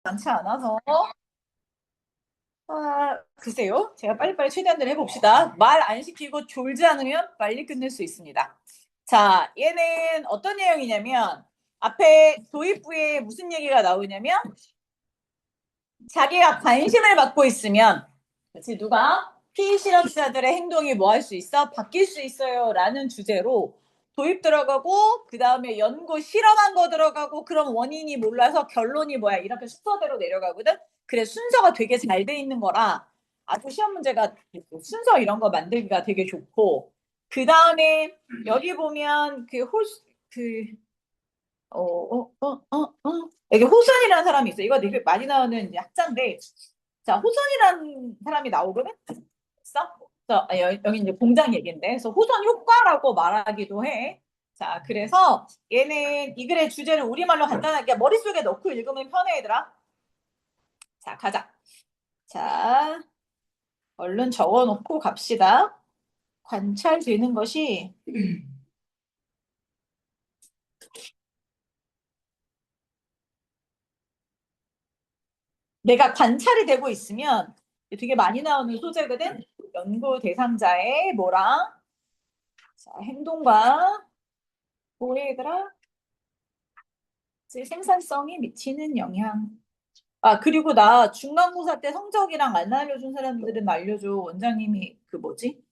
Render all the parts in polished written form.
많지 않아서 글쎄요. 제가 빨리빨리 최대한 해봅시다. 말 안 시키고 졸지 않으면 빨리 끝낼 수 있습니다. 자, 얘는 어떤 내용이냐면 앞에 도입부에 무슨 얘기가 나오냐면 자기가 관심을 받고 있으면 그치 누가 피실험자들의 행동이 뭐 할 수 있어? 바뀔 수 있어요 라는 주제로 도입 들어가고 그 다음에 연구 실험한 거 들어가고 그럼 원인이 몰라서 결론이 뭐야 이렇게 순서대로 내려가거든. 그래 순서가 되게 잘 돼 있는 거라 아주 시험 문제가 순서 이런 거 만들기가 되게 좋고 그 다음에 여기 보면 여기 호선이라는 사람이 있어. 이거 되게 많이 나오는 이제 학자인데, 자, 호선이라는 사람이 나오거든? 있어? 여기 이제 공장 얘기인데, 그래서 호선 효과라고 말하기도 해. 자, 그래서 얘는 이 글의 주제를 우리말로 간단하게 머릿속에 넣고 읽으면 편해, 얘들아. 자, 가자. 자, 얼른 적어 놓고 갑시다. 관찰되는 것이 내가 관찰이 되고 있으면 되게 많이 나오는 소재거든? 연구 대상자의 뭐랑 자, 행동과 뭐얘들아 생산성이 미치는 영향. 그리고 나 중간고사 때 성적이랑 안 알려준 사람들은 알려줘. 원장님이 그 뭐지?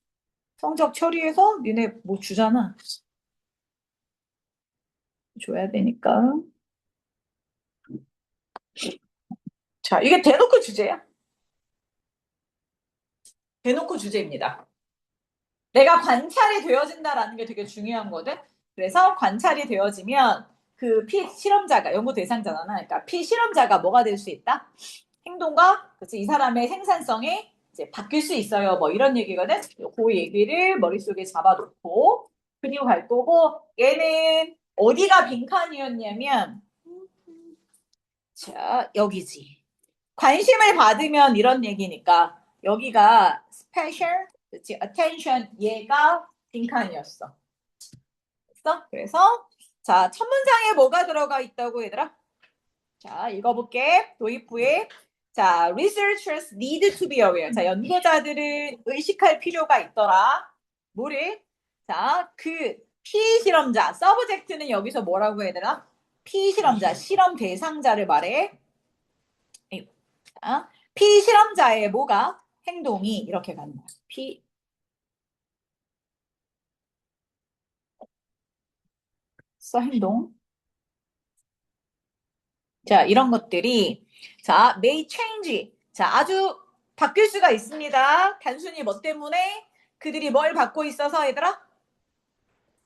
성적 처리해서 니네 뭐 주잖아. 줘야 되니까. 자, 이게 대놓고 주제야. 대놓고 주제입니다. 내가 관찰이 되어진다라는 게 되게 중요한 거든. 그래서 관찰이 되어지면 그 피실험자가 연구 대상자잖아. 그러니까 피실험자가 뭐가 될 수 있다? 행동과 그치, 이 사람의 생산성이 이제 바뀔 수 있어요. 뭐 이런 얘기거든. 그 얘기를 머릿속에 잡아놓고 그리고 갈 거고 얘는 어디가 빈칸이었냐면 자 여기지. 관심을 받으면 이런 얘기니까 여기가 special 그치, attention 얘가 빈칸이었어. 됐어? 그래서 자 첫 문장에 뭐가 들어가 있다고 얘들아? 자, 읽어볼게. 도입부에. 자, researchers need to be aware. 자, 연구자들은 의식할 필요가 있더라. 뭐를? 자, 그 피실험자, 서브젝트는 여기서 뭐라고 해야 되나? 피실험자, 실험 대상자를 말해. 자, 피실험자의 뭐가? 행동이 이렇게 가는 거야. 행동. 자, 이런 것들이 자, may change. 자, 아주 바뀔 수가 있습니다. 단순히 뭐 때문에 그들이 뭘 받고 있어서 얘들아?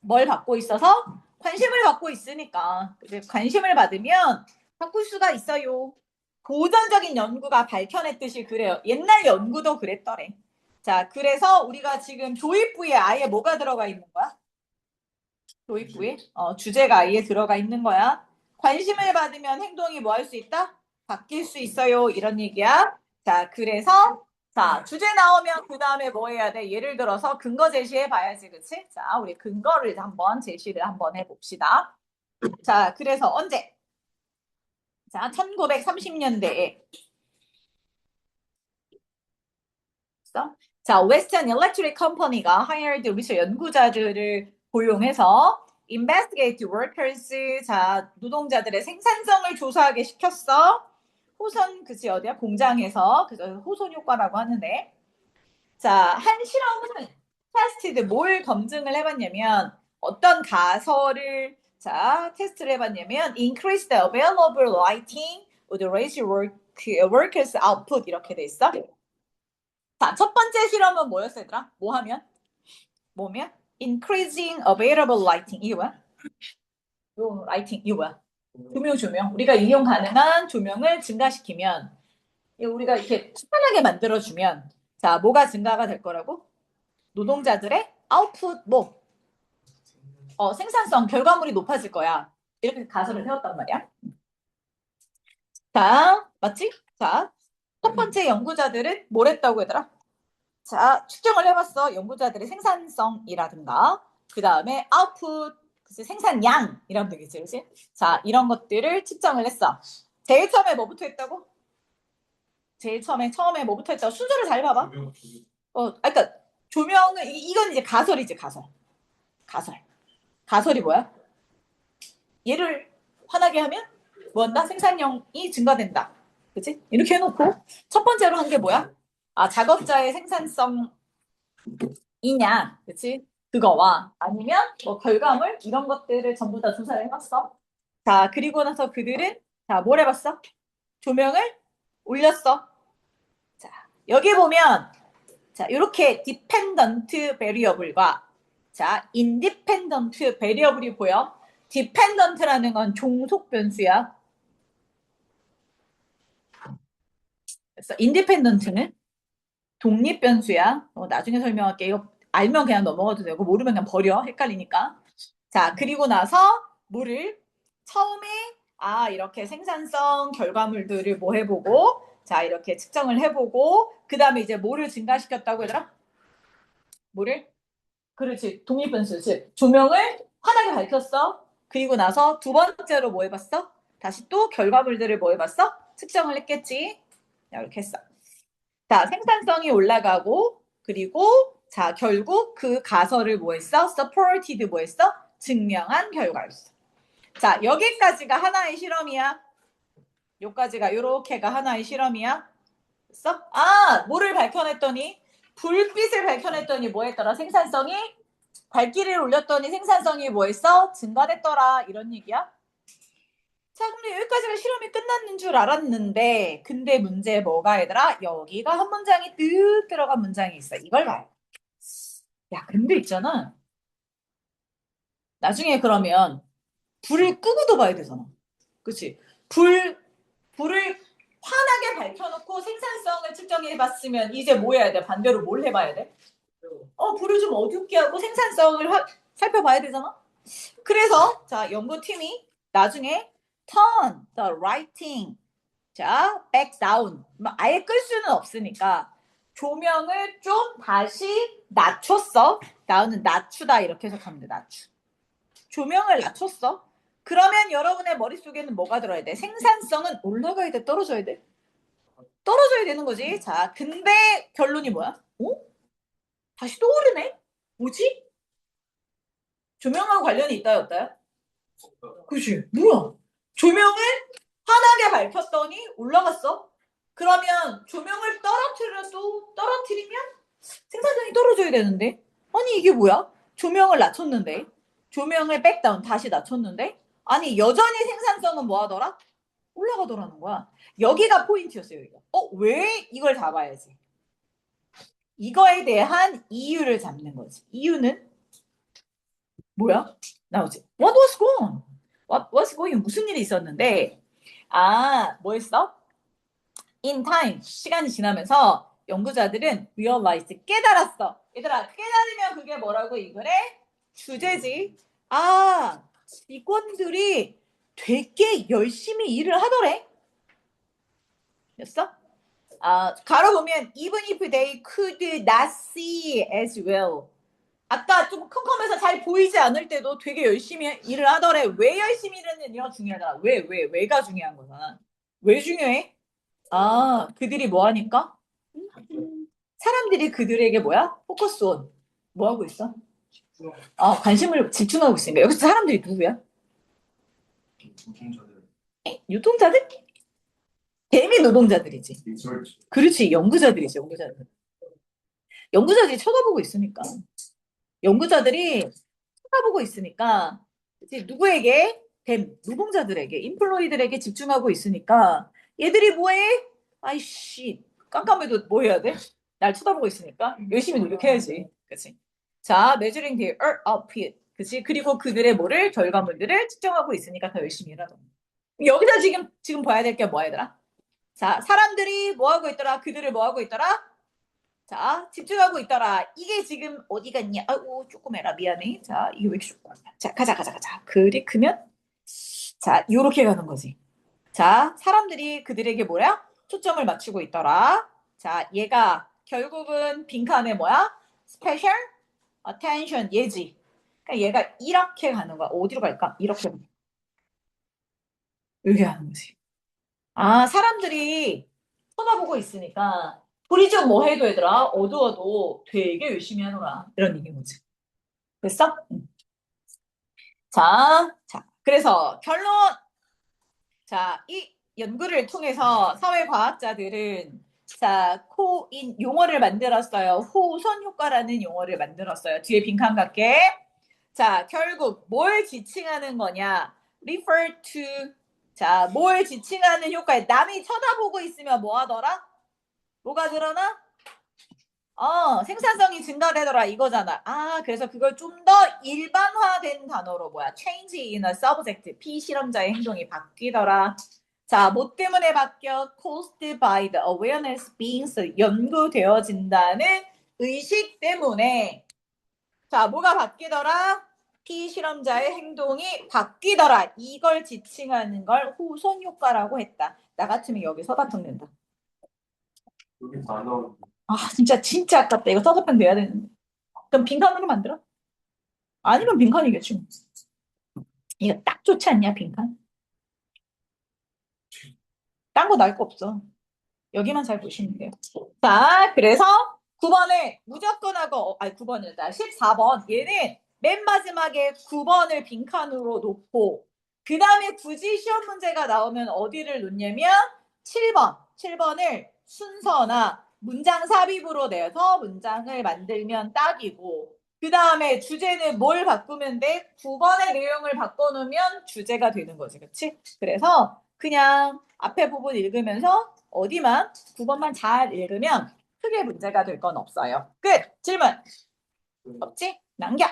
뭘 받고 있어서 관심을 받고 있으니까. 관심을 받으면 바꿀 수가 있어요. 고전적인 연구가 밝혀냈듯이 그래요. 옛날 연구도 그랬더래. 자, 그래서 우리가 지금 조입부에 아예 뭐가 들어가 있는 거야? 도입부에 주제가 아예 들어가 있는 거야. 관심을 받으면 행동이 뭐 할 수 있다? 바뀔 수 있어요. 이런 얘기야. 자, 그래서 자, 주제 나오면 그 다음에 뭐 해야 돼? 예를 들어서 근거 제시해 봐야지, 그치? 자, 우리 근거를 한번 제시를 한번 해봅시다. 자, 그래서 언제? 자, 1930년대에 자, 웨스턴 일렉트릭 컴퍼니가 hired 리서 연구자들을 고용해서 investigate workers 자, 노동자들의 생산성을 조사하게 시켰어. 호선 그치 어디야? 공장에서 그래서 호선 효과라고 하는데 자, 한 실험은 테스트드 뭘 검증을 해봤냐면 어떤 가설을 자, 테스트를 해봤냐면 increase the available lighting would raise workers output 이렇게 돼 있어. 자, 첫 번째 실험은 뭐였어, 얘들아? 뭐 하면? 뭐면? Increasing available lighting. 이게 뭐야? 요 라이팅, 이게 뭐야? 조명. 우리가 이용 가능한 조명을 증가시키면, 우리가 이렇게 편하게 만들어주면, 자, 뭐가 증가가 될 거라고? 노동자들의 아웃풋, 생산성, 결과물이 높아질 거야. 이렇게 가설을 세웠단 말이야. 자, 맞지? 자, 첫 번째 연구자들은 뭘 했다고 얘들아? 자, 측정을 해봤어. 연구자들의 생산성이라든가, 그 다음에 아웃풋, 글쎄, 생산량, 이런 되겠지, 그치? 자, 이런 것들을 측정을 했어. 제일 처음에 뭐부터 했다고? 제일 처음에 뭐부터 했다고? 순서를 잘 봐봐. 그러니까 조명은 이건 이제 가설이지, 가설. 가설이 뭐야? 얘를 환하게 하면 뭐 한다? 생산량이 증가된다. 그치? 이렇게 해놓고 첫 번째로 한 게 뭐야? 작업자의 생산성이냐, 그치? 그거와 아니면 뭐 결과물 이런 것들을 전부 다 조사를 해봤어. 자, 그리고 나서 그들은 뭘 해봤어? 조명을 올렸어. 자, 여기 보면 이렇게 dependent variable과 independent variable이 보여. dependent라는 건 종속 변수야. 그래서 independent는 독립 변수야. 나중에 설명할게. 이거 알면 그냥 넘어가도 되고 모르면 그냥 버려. 헷갈리니까. 자, 그리고 나서 뭐를 처음에 이렇게 생산성 결과물들을 뭐 해보고 이렇게 측정을 해보고 그 다음에 이제 뭐를 증가시켰다고 얘들아? 뭐를? 그렇지. 독립변수. 즉 조명을 환하게 밝혔어. 그리고 나서 두 번째로 뭐 해봤어? 다시 또 결과물들을 뭐 해봤어? 측정을 했겠지. 이렇게 했어. 자, 생산성이 올라가고 그리고 결국 그 가설을 뭐 했어? supported 뭐 했어? 증명한 결과였어. 자, 여기까지가 하나의 실험이야. 여기까지가 요렇게가 하나의 실험이야. 됐어? 뭐를 밝혀냈더니 불빛을 밝혀냈더니 뭐 했더라? 생산성이 발길을 올렸더니 생산성이 뭐 했어? 증가됐더라. 이런 얘기야. 자, 근데 여기까지가 실험이 끝났는 줄 알았는데 근데 문제 뭐가 얘들아? 여기가 한 문장이 뜩 들어간 문장이 있어. 이걸 봐요. 야, 근데 있잖아. 나중에 그러면 불을 끄고도 봐야 되잖아. 그치? 불을 환하게 밝혀놓고 생산성을 측정해봤으면 이제 뭐 해야 돼? 반대로 뭘 해봐야 돼? 불을 좀 어둡게 하고 생산성을 살펴봐야 되잖아. 그래서 연구팀이 나중에 turn the lighting back down 아예 끌 수는 없으니까 조명을 좀 다시 낮췄어. down은 낮추다 이렇게 해석하면 돼. 낮추. 조명을 낮췄어. 그러면 여러분의 머릿속에는 뭐가 들어야 돼? 생산성은 올라가야 돼? 떨어져야 돼? 떨어져야 되는 거지. 자, 근데 결론이 뭐야? 다시 또 오르네? 뭐지? 조명하고 관련이 있다요, 없다요? 그치? 뭐야? 조명을 환하게 밝혔더니 올라갔어. 그러면 조명을 떨어뜨리면 생산성이 떨어져야 되는데? 아니, 이게 뭐야? 조명을 낮췄는데? 조명을 백다운 다시 낮췄는데? 아니, 여전히 생산성은 뭐 하더라? 올라가더라는 거야. 여기가 포인트였어요, 여기가. 왜? 이걸 잡아야지. 이거에 대한 이유를 잡는 거지. 이유는 뭐야? 나오지. What was going? What was going? 무슨 일이 있었는데? 뭐 했어? In time, 시간이 지나면서 연구자들은 realized, 깨달았어. 얘들아, 깨달으면 그게 뭐라고 이거래? 주제지. 직원들이 되게 열심히 일을 하더래. 됐어? 가로 보면 even if they could not see as well. 아까 좀 컴컴해서 잘 보이지 않을 때도 되게 열심히 일을 하더래. 왜 열심히 일했느냐가 중요하잖아. 왜가 중요한 거잖아. 왜 중요해? 그들이 뭐 하니까? 사람들이 그들에게 뭐야? 포커스 온. 뭐 하고 있어? 관심을 집중하고 있으니까. 여기서 사람들이 누구야? 유통자들? 대미 노동자들이지. 그렇지, 연구자들이지, 연구자들. 연구자들이 쳐다보고 있으니까. 연구자들이 쳐다보고 있으니까 이제 누구에게? 노동자들에게, 인플로이들에게 집중하고 있으니까 얘들이 뭐해? 아이씨, 깜깜해도 뭐 해야 돼? 날 쳐다보고 있으니까 열심히 노력해야지. 그치? 자, measuring their output. 그치? 그리고 그들의 뭐를? 결과물들을 측정하고 있으니까 더 열심히 일하던. 여기서 지금 봐야 될 게 뭐야, 얘들아? 자, 사람들이 뭐 하고 있더라? 그들을 뭐 하고 있더라? 자, 집중하고 있더라. 이게 지금 어디 갔냐? 조금 해라. 미안해. 자, 이게 왜 이렇게 조금. 자, 가자. 그리 크면? 자, 요렇게 가는 거지. 자, 사람들이 그들에게 뭐야? 초점을 맞추고 있더라. 자, 얘가 결국은 빈칸에 뭐야? special attention 얘지. 그러니까 얘가 이렇게 가는 거야. 어디로 갈까? 이렇게 가는 거야. 이렇게 가는 거지. 아, 사람들이 쳐다보고 있으니까 우리 좀 뭐 해도 얘들아 어두워도 되게 열심히 하노라 이런 얘기인 거지. 됐어? 응. 자, 그래서 결론. 자, 이 연구를 통해서 사회과학자들은 자, 코인 용어를 만들었어요. 호선 효과라는 용어를 만들었어요. 뒤에 빈칸 갖게. 자, 결국 뭘 지칭하는 거냐? refer to. 자, 뭘 지칭하는 효과에 남이 쳐다보고 있으면 뭐 하더라? 뭐가 늘어나? 생산성이 증가되더라 이거잖아. 아, 그래서 그걸 좀 더 일반화된 단어로 뭐야? change in a subject. 피실험자의 행동이 바뀌더라. 자, 뭐 때문에 바뀌어? caused by the awareness being 연구되어진다는 의식 때문에. 자, 뭐가 바뀌더라? 피실험자의 행동이 바뀌더라. 이걸 지칭하는 걸 호손 효과라고 했다. 나 같으면 여기 서답형 낸다. 여기 다 나오고. 아, 진짜 아깝다. 이거 서답형 돼야 되는데. 그럼 빈칸으로 만들어? 아니면 빈칸이겠지. 이거 딱 좋지 않냐, 빈칸? 딴 거 날 거 없어. 여기만 잘 보시면 돼요. 자, 그래서 9번을 무조건 하고, 9번이다. 14번. 얘는 맨 마지막에 9번을 빈칸으로 놓고, 그 다음에 굳이 시험 문제가 나오면 어디를 놓냐면 7번. 7번을 순서나 문장 삽입으로 내서 문장을 만들면 딱이고, 그 다음에 주제는 뭘 바꾸면 돼? 9번의 내용을 바꿔놓으면 주제가 되는 거지. 그치? 그래서 그냥 앞에 부분 읽으면서 어디만 9번만 잘 읽으면 크게 문제가 될 건 없어요. 끝! 질문! 없지? 남겨!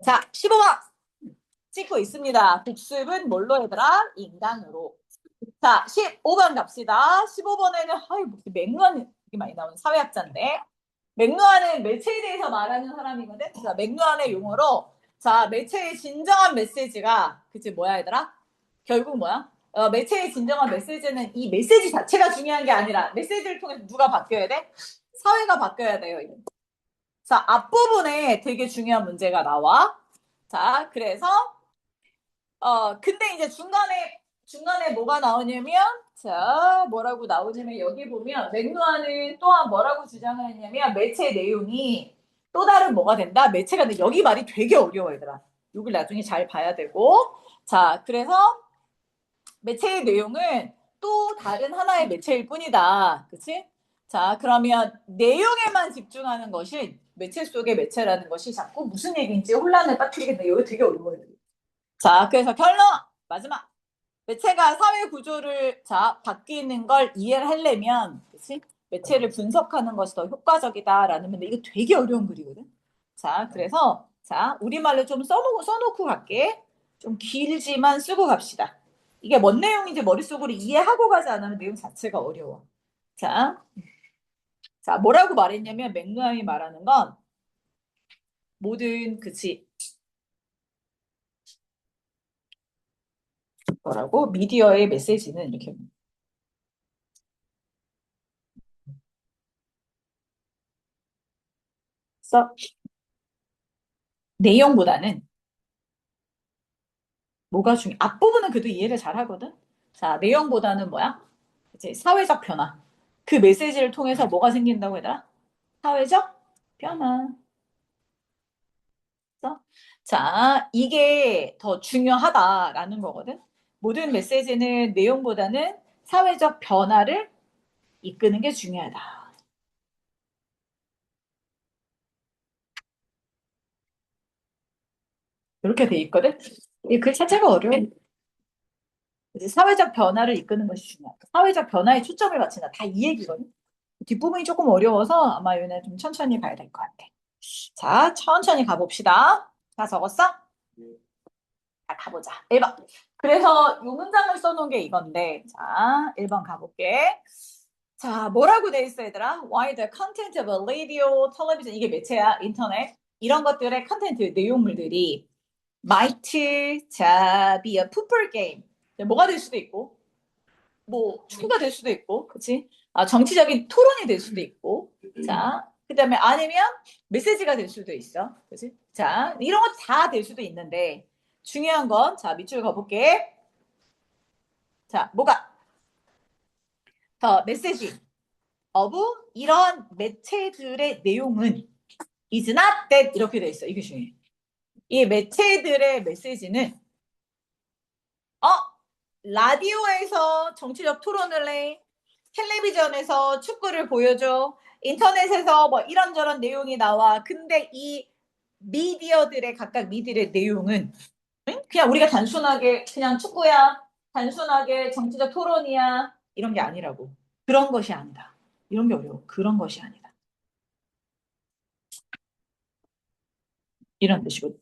자, 15번! 찍고 있습니다. 복습은 뭘로 얘들아? 인간으로. 자, 15번 갑시다. 15번에는 무슨 맥루한 많이 나오는 사회학자인데 맥루한은 매체에 대해서 말하는 사람이거든. 자, 맥루한의 용어로 자, 매체의 진정한 메시지가 그치 뭐야 얘들아? 결국 뭐야? 매체의 진정한 메시지는 이 메시지 자체가 중요한 게 아니라 메시지를 통해서 누가 바뀌어야 돼? 사회가 바뀌어야 돼요. 자, 앞부분에 되게 중요한 문제가 나와. 자, 그래서 근데 이제 중간에 뭐가 나오냐면 자, 뭐라고 나오냐면 여기 보면 맥루아는 또한 뭐라고 주장하냐면 매체 내용이 또 다른 뭐가 된다? 매체가 된다. 여기 말이 되게 어려워 얘들아. 여기 나중에 잘 봐야 되고. 자, 그래서 매체의 내용은 또 다른 하나의 매체일 뿐이다. 그치? 자, 그러면 내용에만 집중하는 것이 매체 속의 매체라는 것이 자꾸 무슨 얘기인지 혼란을 빠뜨리게 돼. 이거 되게 어려워요. 자, 그래서 결론! 마지막! 매체가 사회 구조를 바뀌는 걸 이해를 하려면, 그치? 매체를 분석하는 것이 더 효과적이다라는 건데, 이거 되게 어려운 글이거든? 자, 그래서, 자, 우리말로 좀 써놓고 갈게. 좀 길지만 쓰고 갑시다. 이게 뭔 내용인지 머릿속으로 이해하고 가지 않으면 내용 자체가 어려워. 자, 뭐라고 말했냐면, 맥루함이 말하는 건, 모든, 그치? 뭐라고? 미디어의 메시지는 이렇게. 써 내용보다는 뭐가 앞부분은 그래도 이해를 잘 하거든? 자, 내용보다는 뭐야? 이제 사회적 변화. 그 메시지를 통해서 뭐가 생긴다고 해라? 사회적 변화. 그래서 자, 이게 더 중요하다라는 거거든? 모든 메시지는 내용보다는 사회적 변화를 이끄는 게 중요하다. 이렇게 돼 있거든? 이 글 자체가 어려워. 이제 사회적 변화를 이끄는 것이 중요하다. 사회적 변화에 초점을 맞춘다. 다 이 얘기거든. 뒷부분이 조금 어려워서 아마 얘네 좀 천천히 가야 될 것 같아. 자, 천천히 가봅시다. 다 적었어? 자, 가보자. 1번. 그래서 이 문장을 써놓은 게 이건데, 자, 1번 가볼게. 자, 뭐라고 돼 있어, 얘들아? Why the content of a radio, television, 이게 매체야, 인터넷. 이런 것들의 컨텐츠, 내용물들이 might, 자, be a football game. 뭐가 될 수도 있고, 뭐 축구가 될 수도 있고, 그렇지? 정치적인 토론이 될 수도 있고, 자, 그다음에 아니면 메시지가 될 수도 있어, 그렇지? 자, 이런 거 다 될 수도 있는데 중요한 건 자 밑줄 가볼게. 자, 뭐가? 더 메시지 of 이런 매체들의 내용은 is not that 이렇게 돼 있어. 이게 중요해. 이 매체들의 메시지는 어? 라디오에서 정치적 토론을 해. 텔레비전에서 축구를 보여줘. 인터넷에서 뭐 이런저런 내용이 나와. 근데 이 미디어들의 각각 미디어의 내용은 그냥 우리가 단순하게 그냥 축구야. 단순하게 정치적 토론이야. 이런 게 아니라고. 그런 것이 아니다. 이런 게 어려워. 그런 것이 아니다. 이런 뜻이고.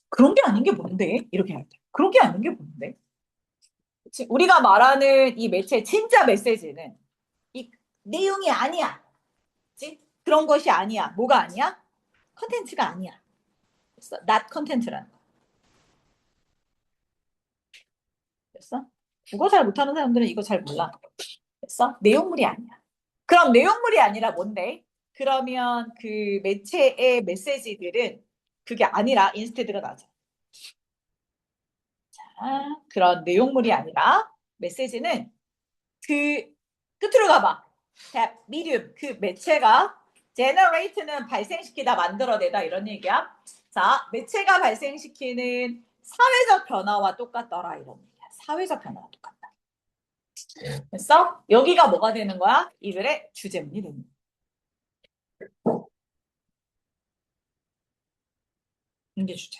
그런 게 아닌 게 뭔데? 이렇게 할 때. 그런 게 아닌 게 뭔데? 그치? 우리가 말하는 이 매체 진짜 메시지는 이 내용이 아니야. 그치? 그런 것이 아니야. 뭐가 아니야? 컨텐츠가 아니야. 됐어? not content라는 거. 됐어? 국어 잘 못하는 사람들은 이거 잘 몰라. 됐어? 내용물이 아니야. 그럼 내용물이 아니라 뭔데? 그러면 그 매체의 메시지들은 그게 아니라 인스테드가 나죠. 자, 그런 내용물이 아니라 메시지는 그 끝으로 가봐. medium 그 매체가 generate는 발생시키다 만들어내다 이런 얘기야. 자, 매체가 발생시키는 사회적 변화와 똑같더라 이런 얘기야. 사회적 변화와 똑같다. 됐어? 여기가 뭐가 되는 거야? 이 글의 주제문이 되는 거야. 이게 주제.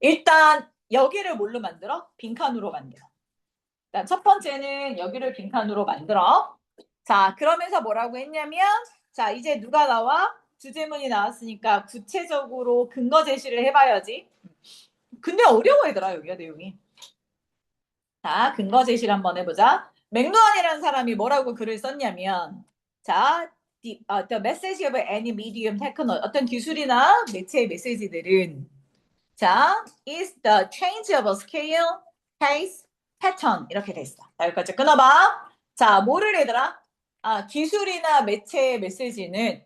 일단 여기를 뭘로 만들어? 빈칸으로 만들어. 일단 첫 번째는 여기를 빈칸으로 만들어. 자, 그러면서 뭐라고 했냐면, 자, 이제 누가 나와? 주제문이 나왔으니까 구체적으로 근거 제시를 해봐야지. 근데 어려워 얘들아, 여기가 내용이. 자, 근거 제시를 한번 해보자. 맥루한이라는 사람이 뭐라고 글을 썼냐면, 자, the message of any medium technology, 어떤 기술이나 매체의 메시지들은, 자, is the change of a scale, pace, pattern 이렇게 돼 있어. 자, 여기까지 끊어봐. 자, 뭐를 얘들아? 기술이나 매체의 메시지는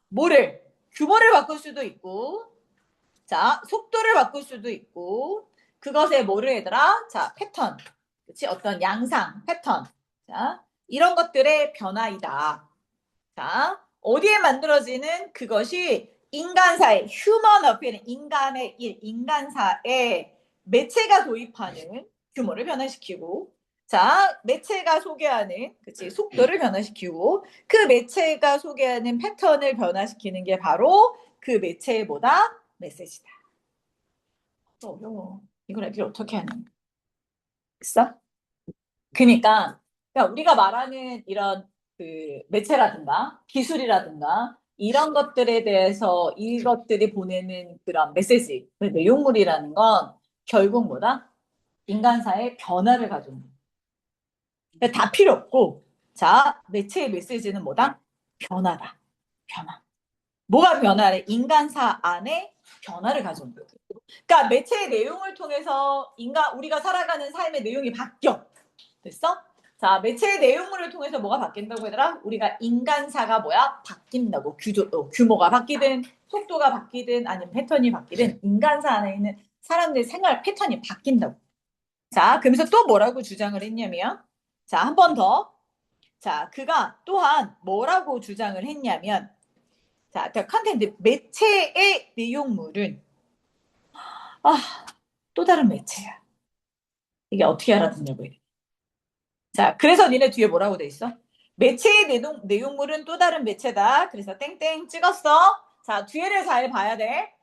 뭐를? 규모를 바꿀 수도 있고, 자, 속도를 바꿀 수도 있고, 그것에 뭐를 얘들아? 자, 패턴. 그치? 어떤 양상, 패턴. 자, 이런 것들의 변화이다. 자, 어디에 만들어지는 그것이 인간사의, 휴먼 어피어런스, 인간의 일, 인간사의 매체가 도입하는 규모를 변화시키고, 자, 매체가 소개하는, 그치, 속도를 변화시키고, 그 매체가 소개하는 패턴을 변화시키는 게 바로 그 매체의 뭐다? 메시지다. 어려워. 이걸 애들이 어떻게 하는? 있어? 그러니까 우리가 말하는 이런 그 매체라든가 기술이라든가 이런 것들에 대해서 이것들이 보내는 그런 메시지, 그 내용물이라는 건 결국 뭐다? 인간사의 변화를 가져오는 거야. 그러니까 다 필요 없고, 자, 매체의 메시지는 뭐다? 변화다. 변화. 뭐가 변화래? 인간사 안에 변화를 가져오는 거야. 그러니까 매체의 내용을 통해서 우리가 살아가는 삶의 내용이 바뀌어. 됐어? 자, 매체의 내용물을 통해서 뭐가 바뀐다고 얘들아? 우리가 인간사가 뭐야? 바뀐다고. 규모가 바뀌든, 속도가 바뀌든, 아니면 패턴이 바뀌든, 인간사 안에 있는 사람들의 생활 패턴이 바뀐다고. 자, 그러면서 또 뭐라고 주장을 했냐면, 자, 한 번 더. 자, 그가 또한 뭐라고 주장을 했냐면, 자, 컨텐츠, 매체의 내용물은, 또 다른 매체야. 이게 어떻게 알아듣냐고 해. 자, 그래서 니네 뒤에 뭐라고 돼 있어? 매체의 내용물은 또 다른 매체다. 그래서 땡땡 찍었어. 자, 뒤에를 잘 봐야 돼.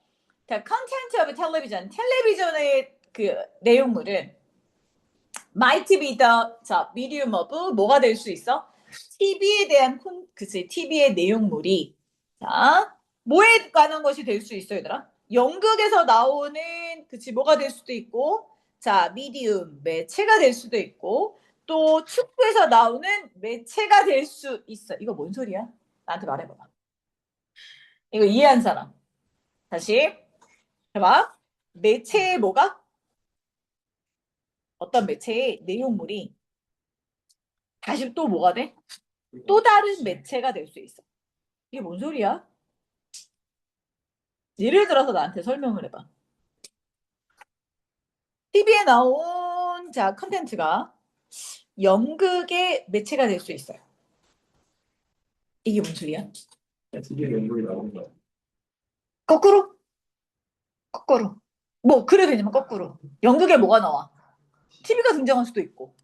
자, content of television. 텔레비전의 그 내용물은 might be the 자, medium of 뭐가 될 수 있어? TV에 대한 그치, TV의 내용물이 자, 뭐에 관한 것이 될 수 있어, 얘들아? 연극에서 나오는 그치, 뭐가 될 수도 있고 자, 미디움 매체가 될 수도 있고 또 축구에서 나오는 매체가 될 수 있어. 이거 뭔 소리야? 나한테 말해봐봐. 이거 이해한 사람. 다시 해봐. 매체의 뭐가? 어떤 매체의 내용물이 다시 또 뭐가 돼? 또 다른 매체가 될 수 있어. 이게 뭔 소리야? 예를 들어서 나한테 설명을 해봐. TV에 나온 자 컨텐츠가 연극의 매체가 될 수 있어요. 이게 무슨 소리야? TV에 연극이 나오는 거야. 거꾸로? 거꾸로. 뭐 그래도 되냐면 거꾸로. 연극에 뭐가 나와? TV가 등장할 수도 있고.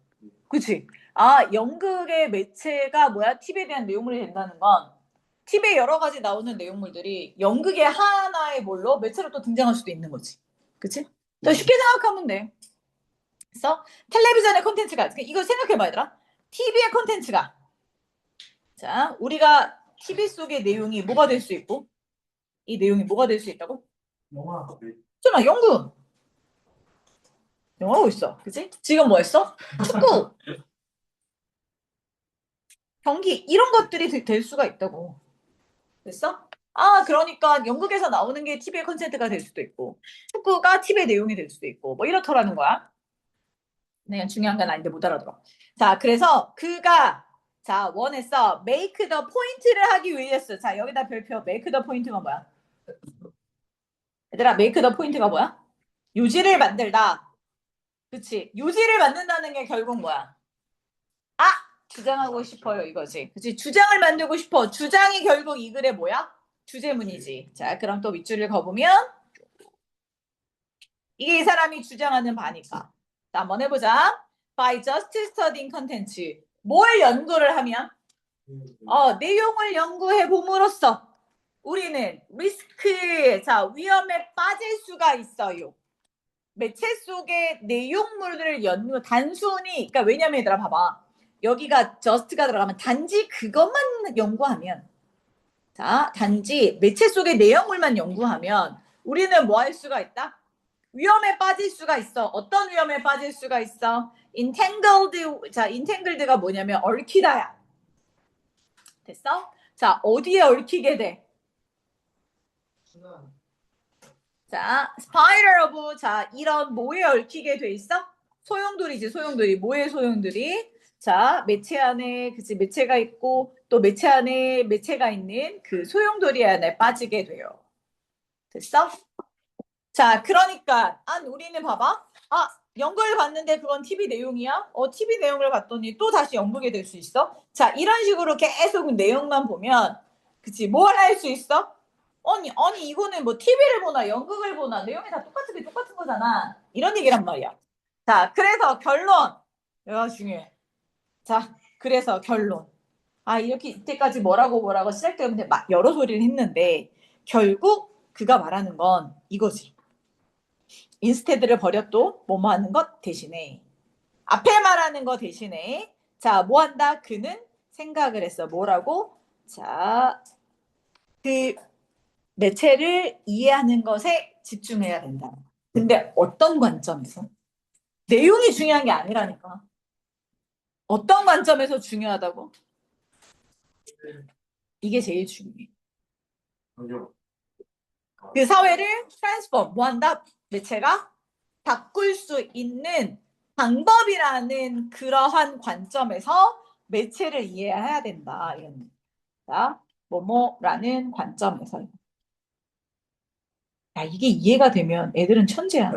그치? 아, 연극의 매체가 뭐야? TV에 대한 내용물이 된다는 건 TV에 여러 가지 나오는 내용물들이 연극의 하나의 뭘로 매체로 또 등장할 수도 있는 거지. 그치? 더 쉽게 생각하면 돼. 그래서 텔레비전의 콘텐츠가 이거 생각해봐 얘들아. TV의 콘텐츠가 자 우리가 TV 속의 내용이 뭐가 될 수 있고 이 내용이 뭐가 될 수 있다고? 영화. 전화 연극 영화하고 있어. 그치? 지금 뭐 했어? 축구 경기 이런 것들이 될 수가 있다고. 됐어? 아, 그러니까 연극에서 나오는 게 TV의 콘텐츠가 될 수도 있고, 축구가 TV의 내용이 될 수도 있고, 뭐 이렇더라는 거야. 네, 중요한 건 아닌데 못 알아들어. 자, 그래서 그가 자 원했어. make the point를 하기 위해서. 자, 여기다 별표 make the point가 뭐야? 얘들아, make the point가 뭐야? 요지를 만들다. 그치? 요지를 만든다는 게 결국 뭐야? 아! 주장하고 싶어요 이거지. 그치? 주장을 만들고 싶어. 주장이 결국 이 글의 뭐야? 주제문이지. 자, 그럼 또 밑줄을 그어보면 이게 이 사람이 주장하는 바니까. 자, 한번 해보자. By just studying content. 뭘 연구를 하면? 내용을 연구해 봄으로써 우리는 리스크, 자, 위험에 빠질 수가 있어요. 매체 속의 내용물들을 단순히, 그러니까 왜냐면 얘들아 봐봐. 여기가 just가 들어가면 단지 그것만 연구하면, 자, 단지 매체 속의 내용물만 연구하면 우리는 뭐 할 수가 있다? 위험에 빠질 수가 있어. 어떤 위험에 빠질 수가 있어? entangled, 자, entangled가 뭐냐면 얽히다야. 됐어? 자, 어디에 얽히게 돼? 자, spider of, 자, 이런 뭐에 얽히게 돼 있어? 소용돌이지, 소용돌이. 뭐의 소용돌이? 자, 매체 안에, 그치, 매체가 있고, 또 매체 안에 매체가 있는 그 소용돌이 안에 빠지게 돼요. 됐어? 자, 그러니까, 우리는 봐봐. 연극을 봤는데 그건 TV 내용이야? TV 내용을 봤더니 또 다시 연극이 될 수 있어? 자, 이런 식으로 계속 내용만 보면, 그치, 뭘 할 수 있어? 아니, 이거는 뭐 TV를 보나 연극을 보나 내용이 다 똑같은 거잖아. 이런 얘기란 말이야. 자, 그래서 결론. 이거 중요해. 자, 그래서 결론. 이렇게 이때까지 뭐라고 시작되는데 막 여러 소리를 했는데, 결국 그가 말하는 건 이거지. 인스테드를 버렸도 뭐뭐 하는 것 대신에 앞에 말하는 거 대신에 자, 뭐 한다? 그는 생각을 했어. 뭐라고? 자, 그 매체를 이해하는 것에 집중해야 된다. 근데 어떤 관점에서? 내용이 중요한 게 아니라니까. 어떤 관점에서 중요하다고? 이게 제일 중요해. 그 사회를 트랜스폼, 뭐 한다? 매체가 바꿀 수 있는 방법이라는 그러한 관점에서 매체를 이해해야 된다. 이런 자, 뭐뭐라는 관점에서. 야, 이게 이해가 되면 애들은 천재야.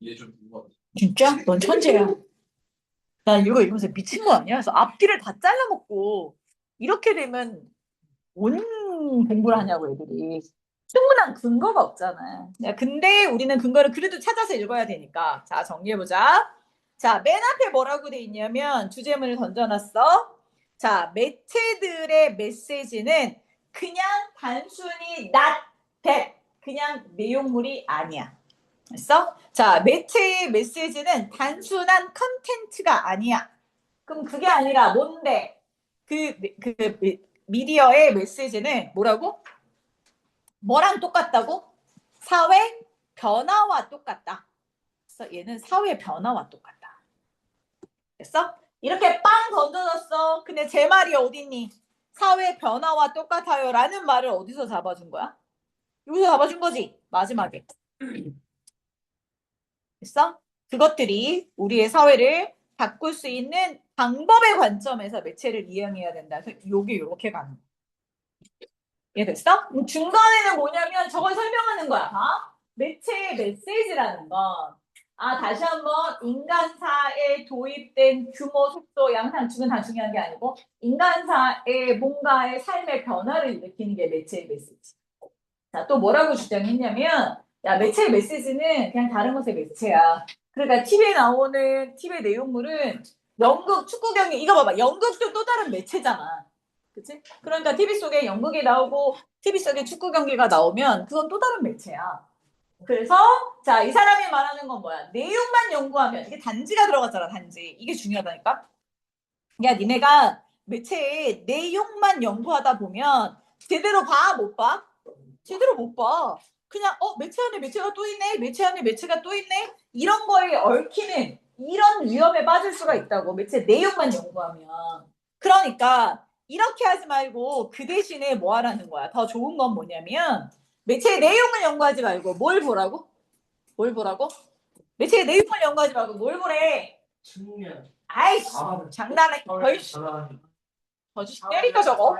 이해 좀 궁금하다. 진짜? 넌 천재야. 난 이거 읽으면서 미친 거 아니야? 그래서 앞뒤를 다 잘라먹고 이렇게 되면 온 공부를 하냐고 애들이. 충분한 근거가 없잖아. 야, 근데 우리는 근거를 그래도 찾아서 읽어야 되니까. 자, 정리해보자. 자, 맨 앞에 뭐라고 돼 있냐면 주제문을 던져놨어. 자, 매체들의 메시지는 그냥 단순히 not that. 그냥 내용물이 아니야. 됐어? 자, 매체의 메시지는 단순한 컨텐츠가 아니야. 그럼 그게 아니라 뭔데? 그 미디어의 메시지는 뭐라고? 뭐랑 똑같다고? 사회 변화와 똑같다. 그래서 얘는 사회 변화와 똑같다. 됐어? 이렇게 빵 던져졌어. 근데 제 말이 어딨니? 사회 변화와 똑같아요. 라는 말을 어디서 잡아준 거야? 여기서 잡아준 거지. 마지막에. 됐어? 그것들이 우리의 사회를 바꿀 수 있는 방법의 관점에서 매체를 이용해야 된다. 그래서 요게 요렇게 가는 거야. 이해됐어? 중간에는 뭐냐면 저걸 설명하는 거야. 매체의 메시지라는 건 다시 한번 인간사에 도입된 규모, 속도, 양상축은 다 중요한 게 아니고 인간사의 뭔가의 삶의 변화를 일으키는 게 매체의 메시지. 자, 또 뭐라고 주장했냐면 야, 매체의 메시지는 그냥 다른 것의 매체야. 그러니까 TV에 나오는 TV의 내용물은 연극, 축구 경기 이거 봐봐. 연극도 또 다른 매체잖아. 그치? 그러니까 TV 속에 연극이 나오고 TV 속에 축구 경기가 나오면 그건 또 다른 매체야. 그래서 자, 이 사람이 말하는 건 뭐야? 내용만 연구하면 이게 단지가 들어갔잖아, 단지. 이게 중요하다니까. 야, 니네가 매체의 내용만 연구하다 보면 제대로 봐, 못 봐? 제대로 못 봐. 그냥 매체 안에 매체가 또 있네. 매체 안에 매체가 또 있네. 이런 거에 얽히는 이런 위험에 빠질 수가 있다고. 매체 내용만 연구하면. 그러니까 이렇게 하지 말고 그 대신에 뭐 하라는 거야. 더 좋은 건 뭐냐면 매체의 내용을 연구하지 말고 뭘 보라고? 뭘 보라고? 매체의 내용을 연구하지 말고 뭘 보래? 측면. 아이씨, 장난해. 거짓 때리까 저거?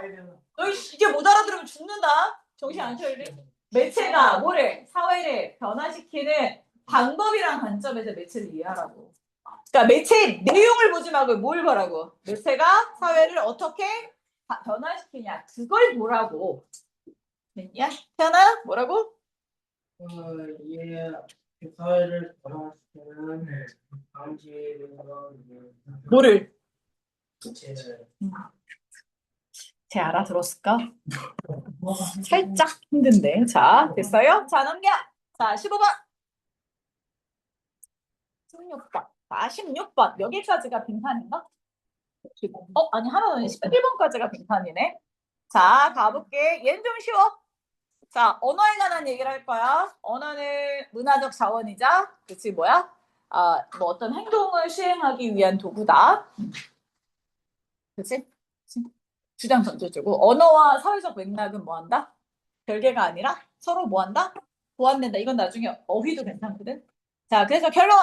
너 이제 못 알아들으면 죽는다. 정신 안 차리래? 매체가 뭐래? 사회를 변화시키는 방법이란 관점에서 매체를 이해하라고. 그러니까 매체 내용을 보지 말고 뭘 보라고? 매체가 사회를 어떻게 변화시키냐 그걸 보라고. 됐냐? 태연아 뭐라고? 예, 사회를 변화시키는 방지를 뭐를? 제를 쟤 알아들었을까? 살짝 힘든데. 자, 됐어요? 자, 넘겨. 자, 15번. 16번. 자, 16번. 여기까지가 빈칸인가? 아니, 하나는 11번까지가 빈칸이네. 자, 가볼게. 얘는 좀 쉬워. 자, 언어에 관한 얘기를 할 거야. 언어는 문화적 자원이자, 그치, 뭐야? 뭐 어떤 행동을 수행하기 위한 도구다. 그치? 주장 던져주고. 언어와 사회적 맥락은 뭐 한다? 별개가 아니라 서로 뭐 한다? 보완된다. 이건 나중에 어휘도 괜찮거든. 자, 그래서 결론.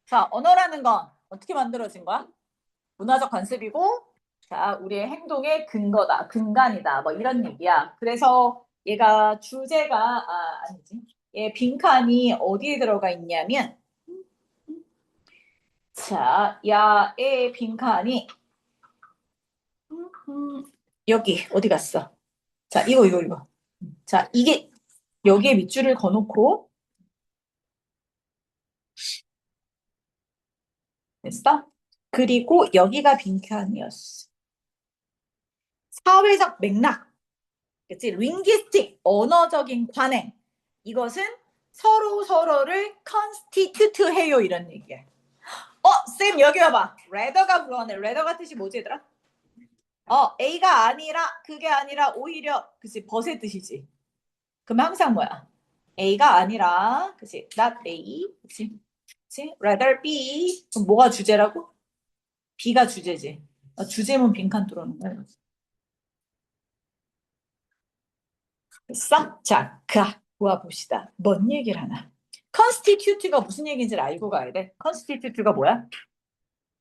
자, 언어라는 건 어떻게 만들어진 거야? 문화적 관습이고, 자, 우리의 행동의 근거다, 근간이다, 뭐 이런 얘기야. 그래서 얘가 주제가, 아니지. 얘 빈칸이 어디에 들어가 있냐면, 자, 야의 빈칸이, 여기, 어디 갔어? 자, 이거. 자, 이게, 여기에 밑줄을 거놓고, 됐어? 그리고 여기가 빈칸이었어. 사회적 맥락, 그치? 링귀스틱, 언어적인 관행. 이것은 서로 서로를 constitute 해요. 이런 얘기야. 쌤, 여기 와봐. rather가 불어네. rather가 뜻이 뭐지, 얘들아? A가 아니라, 그게 아니라, 오히려, 그치? 벗의 뜻이지. 그럼 항상 뭐야? A가 아니라, 그치? not A, 그치? 그치? rather B. 그럼 뭐가 주제라고? B가 주제지. 주제면 빈칸 뚫어놓은 거야. 됐어? 자, 보아봅시다. 뭔 얘기를 하나? constitute가 무슨 얘기인지를 알고 가야 돼. constitute가 뭐야?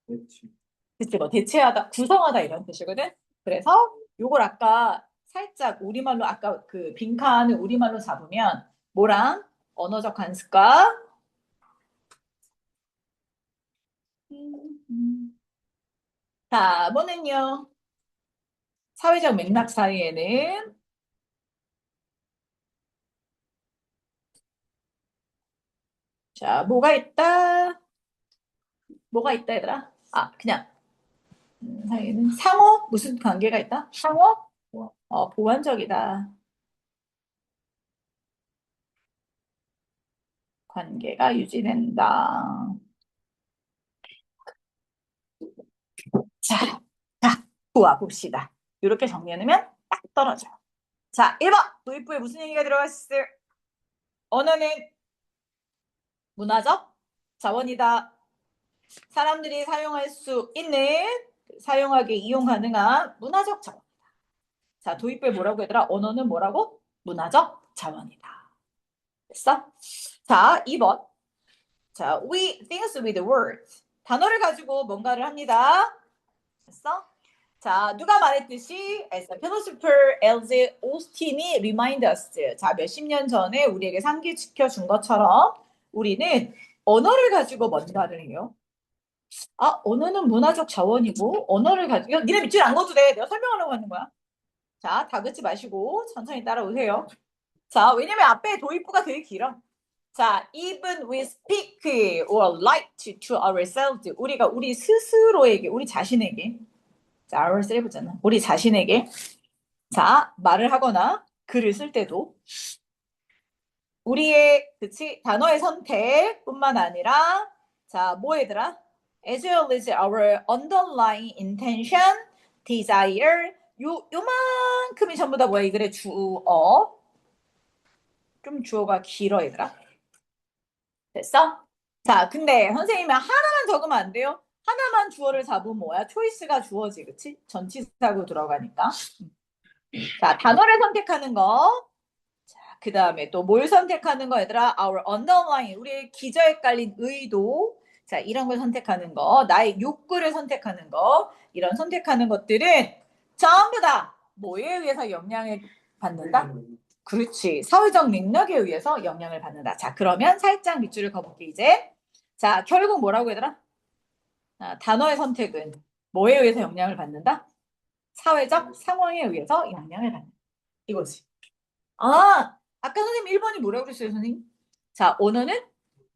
그치, 뭐 대체하다, 구성하다 이런 뜻이거든. 그래서 요걸 아까 살짝 우리말로 아까 그 빈칸을 우리말로 잡으면 뭐랑 언어적 관습과 자, 뭐는요? 사회적 맥락 사이에는 자, 뭐가 있다? 뭐가 있다, 얘들아? 그냥 사이에는 상호 무슨 관계가 있다? 상호 보완적이다. 관계가 유지된다. 자, 보아 봅시다. 이렇게 정리해놓으면 딱 떨어져. 자, 1번. 도입부에 무슨 얘기가 들어갔을? 언어는 문화적 자원이다. 사람들이 사용할 수 있는, 사용하기 이용 가능한 문화적 자원이다. 자, 도입부에 뭐라고 얘들아? 언어는 뭐라고? 문화적 자원이다. 됐어? 자, 2번. 자, we things with words. 단어를 가지고 뭔가를 합니다. 됐어? 자, 누가 말했듯이 as a philosopher L.J. 오스틴이 remind us. 자, 몇십 년 전에 우리에게 상기시켜 준 것처럼 우리는 언어를 가지고 뭔가를 해요. 아, 언어는 문화적 자원이고 언어를 가지고 니네 밑줄 안 그어도 돼. 내가 설명하려고 하는 거야. 자, 다그치 마시고 천천히 따라오세요. 자, 왜냐면 앞에 도입부가 되게 길어. 자, even we speak or like to ourselves. 우리가 우리 스스로에게, 우리 자신에게. 자, ourselves잖아. 우리 자신에게. 자, 말을 하거나 글을 쓸 때도 우리의, 그치? 단어의 선택뿐만 아니라 자, 뭐 얘들아? As well as our underlying intention, desire. 요만큼이 전부 다 뭐야? 이 글의 주어. 좀 주어가 길어, 얘들아. 됐어? 자, 근데 선생님이 하나만 적으면 안 돼요? 하나만 주어를 잡으면 뭐야? 초이스가 주어지, 그치? 전치사고 들어가니까. 자, 단어를 선택하는 거. 자, 그 다음에 또 뭘 선택하는 거, 얘들아? Our underlying, 우리의 기저에 깔린 의도. 자, 이런 걸 선택하는 거. 나의 욕구를 선택하는 거. 이런 선택하는 것들은 전부 다 뭐에 의해서 영향을 받는다? 그렇지. 사회적 맥락에 의해서 영향을 받는다. 자, 그러면 살짝 밑줄을 그어볼게, 이제. 자, 결국 뭐라고 얘들아? 아, 단어의 선택은 뭐에 의해서 영향을 받는다? 사회적 상황에 의해서 영향을 받는다. 이거지. 아, 아까 선생님 1번이 뭐라고 그랬어요, 선생님? 자, 언어는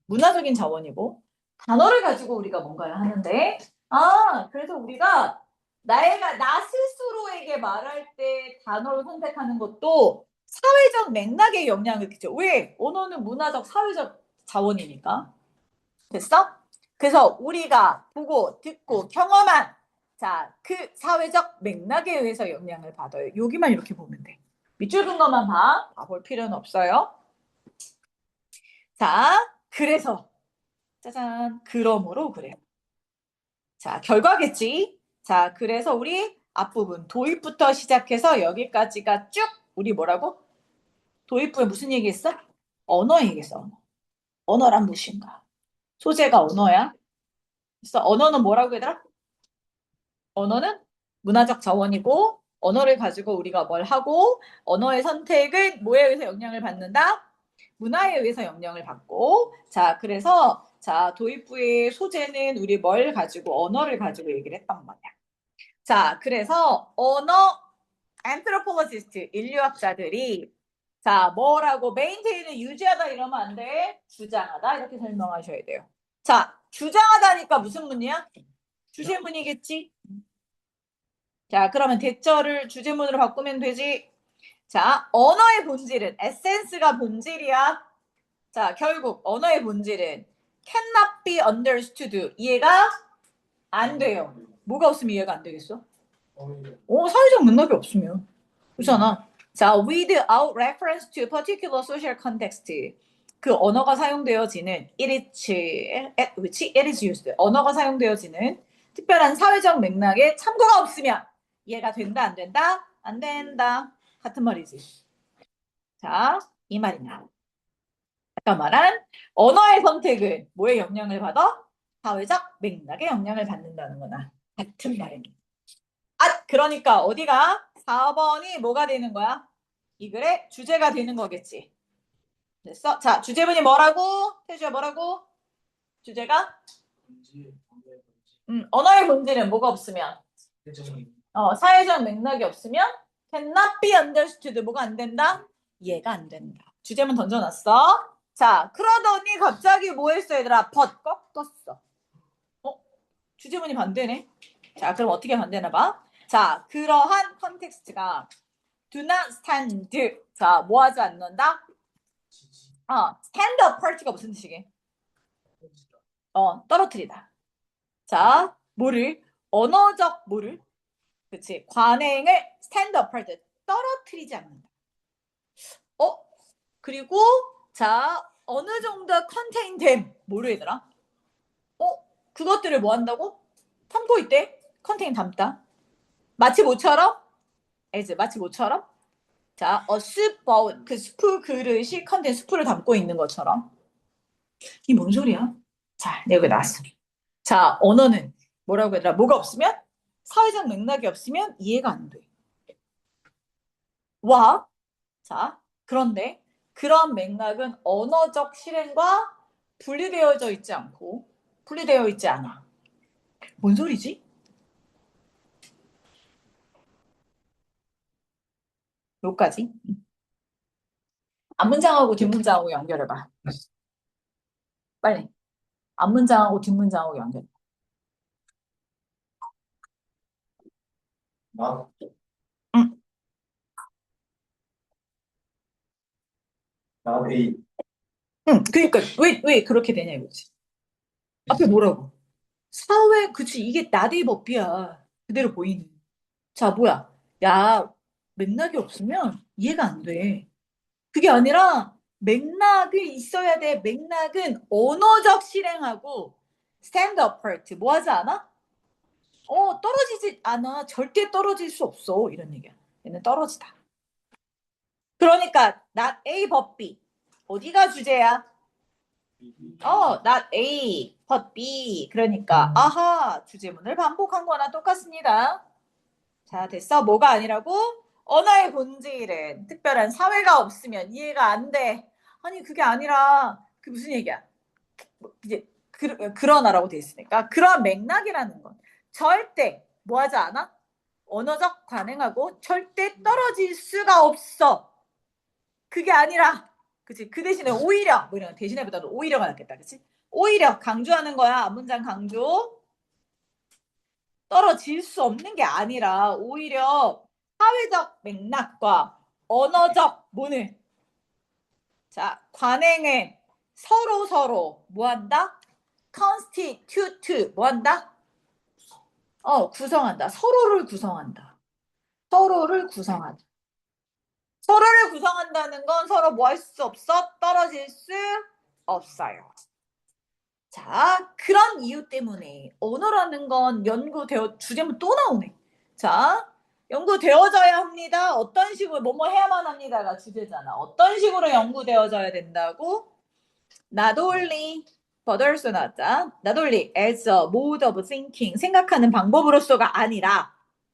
문화적인 자원이고, 단어를 가지고 우리가 뭔가를 하는데, 아, 그래서 우리가 나 스스로에게 말할 때 단어를 선택하는 것도 사회적 맥락에 영향을 끼쳐. 왜? 언어는 문화적, 사회적 자원이니까. 됐어? 그래서 우리가 보고, 듣고, 경험한, 자, 그 사회적 맥락에 의해서 영향을 받아요. 여기만 이렇게 보면 돼. 밑줄 긋은 것만 봐볼 필요는 없어요. 자, 그래서, 짜잔, 그러므로 그래요. 자, 결과겠지? 자, 그래서 우리 앞부분 도입부터 시작해서 여기까지가 쭉 우리 뭐라고? 도입부에 무슨 얘기했어? 언어 얘기했어. 언어. 언어란 무엇인가? 소재가 언어야. 그래서 언어는 뭐라고 얘들아? 언어는 문화적 자원이고 언어를 가지고 우리가 뭘 하고 언어의 선택은 뭐에 의해서 영향을 받는다? 문화에 의해서 영향을 받고 자, 그래서 자, 도입부의 소재는 우리 뭘 가지고 언어를 가지고 얘기를 했단 말이야. 자, 그래서 언어 anthropologist 인류학자들이 자, 뭐라고 메인테인을 유지하다 이러면 안 돼. 주장하다 이렇게 설명하셔야 돼요. 자, 주장하다니까 무슨 문이야? 주제문이겠지? 자, 그러면 대절을 주제문으로 바꾸면 되지. 자, 언어의 본질은 에센스가 본질이야. 자, 결국 언어의 본질은 cannot be understood. 이해가 안 돼요. 뭐가 없으면 이해가 안 되겠어? 사회적 맥락이 없으면. 그렇잖아. 자, without reference to a particular social context. 그 언어가 사용되어지는 it is used. 언어가 사용되어지는 특별한 사회적 맥락에 참고가 없으면 이해가 된다, 안 된다? 안 된다. 같은 말이지. 자, 이 말이냐. 아까 말한 언어의 선택은 뭐에 영향을 받아? 사회적 맥락에 영향을 받는다는 거나 같은 말입니다. 아, 그러니까 어디가? 4번이 뭐가 되는 거야? 이 글의 주제가 되는 거겠지. 됐어? 자, 주제문이 뭐라고? 태주야 뭐라고? 주제가? 언어의 본질은 뭐가 없으면? 사회적 맥락이 없으면 cannot be understood. 뭐가 안 된다? 이해가 안 된다. 주제문 던져놨어. 자, 그러더니 갑자기 뭐 했어, 얘들아? 꺾었어. 주제문이 반대네. 자, 그럼 어떻게 반대나 봐? 자, 그러한 컨텍스트가 do not stand. 자, 뭐 하지 않는다? stand apart가 무슨 뜻이게? 떨어뜨리다. 자, 뭐를? 언어적 뭐를? 그치. 관행을 stand apart. 떨어뜨리지 않는다. 그리고 자, 어느 정도 contain 됨. 뭐를 얘들아? 그것들을 뭐 한다고? 담고 있대. contain 담다. 마치 뭐처럼? 마치 뭐처럼? 자, soup, 그 스프 그릇이 컨텐 스프를 담고 있는 것처럼. 이 뭔 소리야? 자, 여기 나왔어. 자, 언어는 뭐라고 얘들아? 뭐가 없으면? 사회적 맥락이 없으면 이해가 안 돼. 자, 그런데 그런 맥락은 언어적 실행과 분리되어져 있지 않고 분리되어 있지 않아. 뭔 소리지? 여기까지. 앞문장하고 뒷문장하고 연결해봐. 빨리. 앞문장하고 뒷문장하고 연결. 나 응. 나비 응. 그러니까 왜 그렇게 되냐 이거지. 앞에 뭐라고? 사회 그치 이게 나대의 법비야. 그대로 보이는. 자 뭐야? 야 맥락이 없으면 이해가 안 돼. 그게 아니라 맥락이 있어야 돼. 맥락은 언어적 실행하고 stand apart 뭐 하지 않아? 떨어지지 않아. 절대 떨어질 수 없어. 이런 얘기야. 얘는 떨어지다. 그러니까 not A but B. 어디가 주제야? not A but B. 그러니까 아하 주제문을 반복한 거나 똑같습니다. 자 됐어. 뭐가 아니라고? 언어의 본질은 특별한 사회가 없으면 이해가 안 돼. 아니 그게 아니라 그 무슨 얘기야? 이제 그러나라고 돼 있으니까 그런 맥락이라는 건 절대 뭐 하지 않아? 언어적 관행하고 절대 떨어질 수가 없어. 그게 아니라 그치 그 대신에 오히려 뭐 이런 대신에보다도 오히려가 낫겠다. 그치? 오히려 강조하는 거야. 앞문장 강조. 떨어질 수 없는 게 아니라 오히려 사회적 맥락과 언어적 뭐는 자 관행은 서로 뭐한다? constitute 뭐한다? 구성한다. 서로를 구성한다. 서로를 구성한다. 서로를 구성한다는 건 서로 뭐 할 수 없어? 떨어질 수 없어요. 자, 그런 이유 때문에 언어라는 건 주제문 또 나오네. 자, 연구되어져야 합니다. 어떤 식으로 뭐뭐 해야만 합니다가 주제잖아. 어떤 식으로 연구되어져야 된다고? Not only but also 나왔다. Not only as a mode of thinking 생각하는 방법으로서가 아니라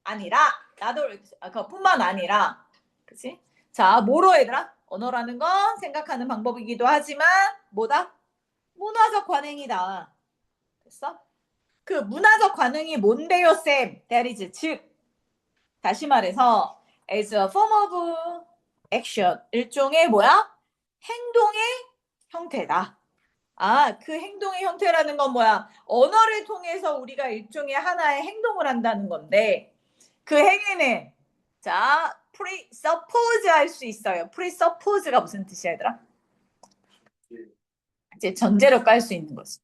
not only 그뿐만 아니라 그치? 자, 뭐로 얘들아? 언어라는 건 생각하는 방법이기도 하지만 뭐다? 문화적 관행이다. 됐어? 그 문화적 관행이 뭔데요, 쌤? That is 즉 다시 말해서 as a form of action 일종의 뭐야? 행동의 형태다. 그 행동의 형태라는 건 뭐야? 언어를 통해서 우리가 일종의 하나의 행동을 한다는 건데 그 행위는 자 presuppose 할 수 있어요. presuppose가 무슨 뜻이야 얘들아? 이제 전제로 깔 수 있는 거지.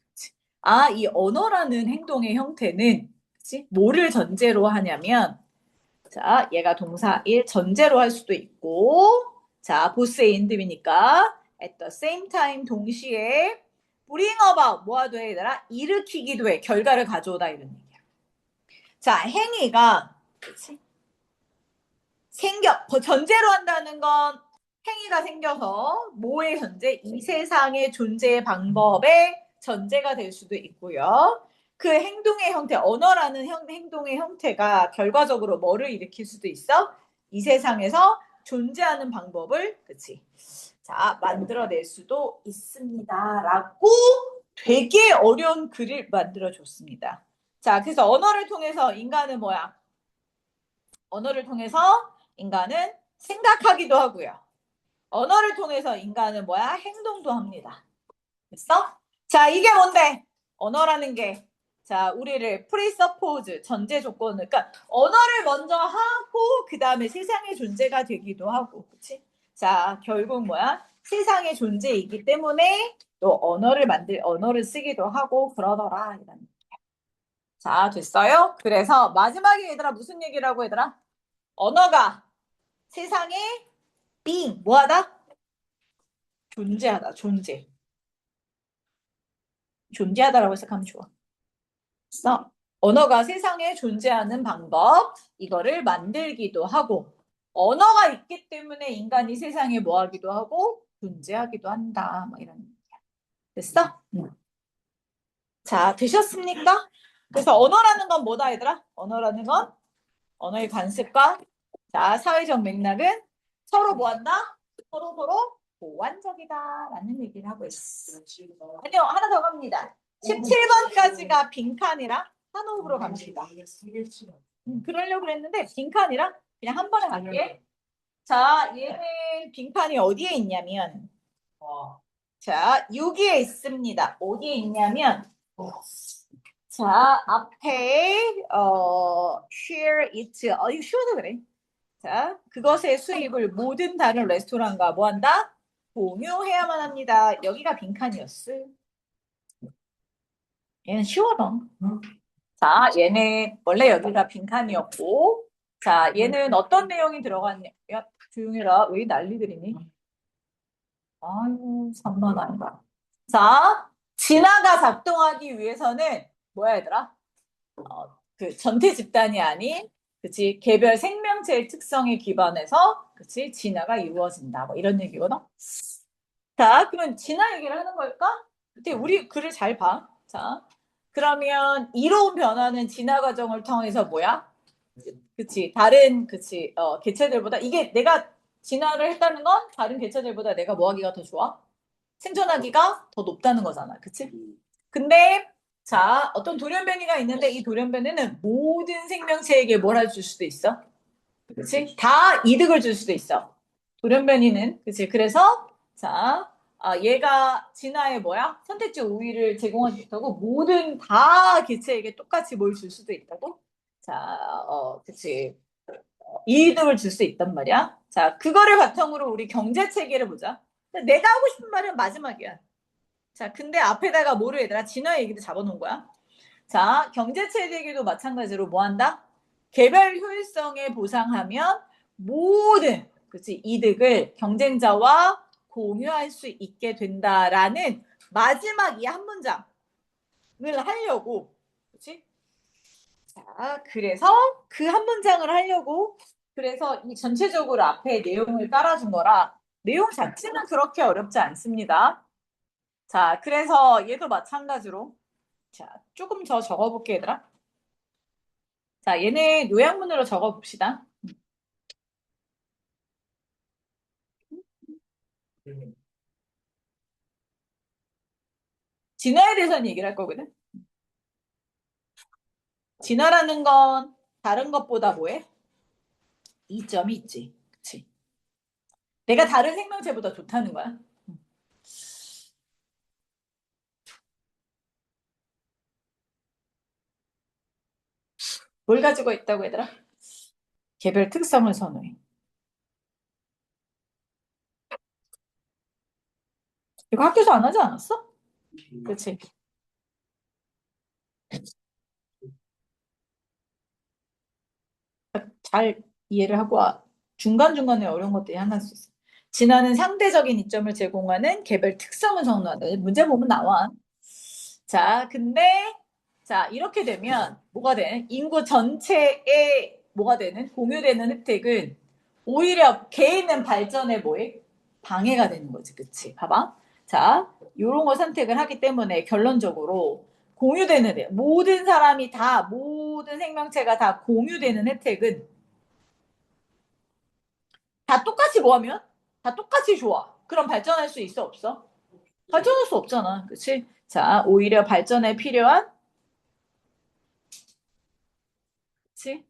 이 언어라는 행동의 형태는 그치? 뭐를 전제로 하냐면 자 얘가 동사 1 전제로 할 수도 있고 자 보스의 인드이니까 at the same time 동시에 bring about 뭐하도 해 얘들아? 일으키기도 해. 결과를 가져오다 이런 얘기야. 자 행위가 그치? 전제로 한다는 건 행위가 생겨서 뭐의 전제? 이 세상의 존재의 방법의 전제가 될 수도 있고요. 그 행동의 형태, 언어라는 행동의 형태가 결과적으로 뭐를 일으킬 수도 있어? 이 세상에서 존재하는 방법을 그치? 자 만들어낼 수도 있습니다. 라고 되게 어려운 글을 만들어줬습니다. 자 그래서 언어를 통해서 인간은 뭐야? 언어를 통해서 인간은 생각하기도 하고요. 언어를 통해서 인간은 뭐야? 행동도 합니다. 됐어? 자, 이게 뭔데? 언어라는 게 자, 우리를 프리서포즈 전제 조건을 그러니까 언어를 먼저 하고 그다음에 세상의 존재가 되기도 하고. 그렇지? 자, 결국 뭐야? 세상의 존재이기 때문에 또 언어를 쓰기도 하고 그러더라. 이런. 자, 됐어요? 그래서 마지막에 얘들아 무슨 얘기라고 얘들아? 언어가 세상에 being 뭐하다? 존재하다. 존재하다라고 해석하면 좋아. 그래서 언어가 세상에 존재하는 방법 이거를 만들기도 하고 언어가 있기 때문에 인간이 세상에 뭐하기도 하고 존재하기도 한다. 뭐 이런 얘기야. 됐어? 자 되셨습니까? 그래서 언어라는 건 뭐다 얘들아? 언어라는 건 언어의 관습과 자 사회적 맥락은 서로 뭐한다? 서로 보완적이다라는 얘기를 하고 있어. 아니요, 하나 더 갑니다. 17번까지가 빈칸이랑 한호흡으로 갑니다. 그러려고 그랬는데 빈칸이랑 그냥 한 번에 갈게. 자, 얘는 빈칸이 어디에 있냐면 자, 여기에 있습니다. 어디에 있냐면 자, 앞에 share it. 이거 쉬워서 그래. 자, 그것의 수입을 모든 다른 레스토랑과 뭐 한다? 공유해야만 합니다. 여기가 빈칸이었어. 얘는 쉬워서. 자, 얘는 원래 여기가 빈칸이었고, 자, 얘는 어떤 내용이 들어갔냐? 야, 조용해라. 왜 난리들이니? 아이고, 산만 아니다. 자, 진화가 작동하기 위해서는 뭐야, 얘들아? 그 전체 집단이 아닌, 그치? 개별 생명체의 특성에 기반해서, 그치? 진화가 이루어진다. 뭐 이런 얘기거든. 자, 그러면 진화 얘기를 하는 걸까? 근데 우리 글을 잘 봐. 자, 그러면 이로운 변화는 진화 과정을 통해서 뭐야? 그치? 다른 그치? 개체들보다 이게 내가 진화를 했다는 건 다른 개체들보다 내가 뭐 하기가 더 좋아? 생존하기가 더 높다는 거잖아. 그치? 근데 자, 어떤 돌연변이가 있는데 이 돌연변이는 모든 생명체에게 뭘 해줄 수도 있어? 그치? 다 이득을 줄 수도 있어. 돌연변이는 그치? 그래서 자, 얘가 진화의 뭐야? 선택적 우위를 제공할 수 있다고 모든 다 개체에게 똑같이 뭘 줄 수도 있다고? 자, 그치? 이득을 줄 수 있단 말이야. 자, 그거를 바탕으로 우리 경제 체계를 보자. 내가 하고 싶은 말은 마지막이야. 자, 근데 앞에다가 뭐를 얘들아? 진화 얘기도 잡아놓은 거야. 자, 경제 체계도 마찬가지로 뭐 한다? 개별 효율성에 보상하면 모든 그치 이득을 경쟁자와 공유할 수 있게 된다라는 마지막 이 한 문장을 하려고 그치? 자, 그래서 그 한 문장을 하려고 그래서 이 전체적으로 앞에 내용을 깔아준 거라 내용 자체는 그렇게 어렵지 않습니다. 자, 그래서 얘도 마찬가지로 자, 조금 더 적어볼게 얘들아. 자, 얘네 요약문으로 적어봅시다. 진화에 대해서는 얘기를 할 거거든. 진화라는 건 다른 것보다 뭐해? 이점이 있지. 그치? 내가 다른 생명체보다 좋다는 거야. 뭘 가지고 있다고 얘들아? 개별 특성을 선호해. 이거 학교에서 안 하지 않았어? 그치? 잘 이해를 하고 와. 중간중간에 어려운 것들이 하나씩 있어. 진화는 상대적인 이점을 제공하는 개별 특성을 선호한다. 문제 보면 나와. 자, 근데 자, 이렇게 되면 뭐가 돼? 인구 전체에 뭐가 되는? 공유되는 혜택은 오히려 개인은 발전에 뭐해? 방해가 되는 거지. 그치? 봐봐. 자, 요런 거 선택을 하기 때문에 결론적으로 공유되는 모든 사람이 다 모든 생명체가 다 공유되는 혜택은 다 똑같이 뭐 하면? 다 똑같이 좋아. 그럼 발전할 수 있어? 없어? 발전할 수 없잖아. 그치? 자, 오히려 발전에 필요한 그치?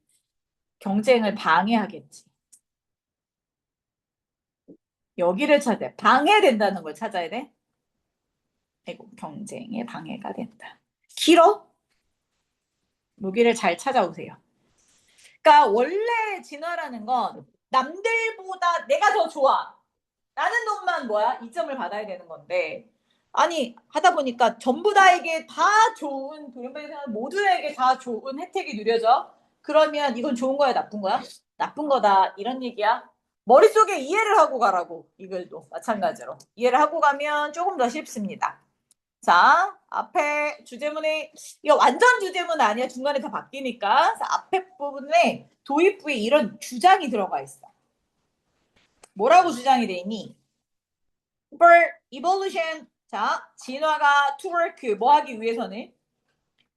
경쟁을 방해하겠지. 여기를 찾아야 돼. 방해된다는 걸 찾아야 돼. 아이고, 경쟁에 방해가 된다. 길어? 여기를 잘 찾아오세요. 그러니까 원래 진화라는 건 남들보다 내가 더 좋아. 나는 놈만 뭐야? 이점을 받아야 되는 건데 아니 하다 보니까 전부 다에게 다 좋은 돌연변이 생활 모두에게 다 좋은 혜택이 누려져. 그러면 이건 좋은 거야, 나쁜 거야? 나쁜 거다 이런 얘기야. 머릿속에 이해를 하고 가라고 이글도 마찬가지로 이해를 하고 가면 조금 더 쉽습니다. 자, 앞에 주제문이 이거 완전 주제문 아니야. 중간에 다 바뀌니까. 그래서 앞에 부분에 도입부에 이런 주장이 들어가 있어. 뭐라고 주장이 돼 있니? For evolution. 자, 진화가 to work 뭐 하기 위해서는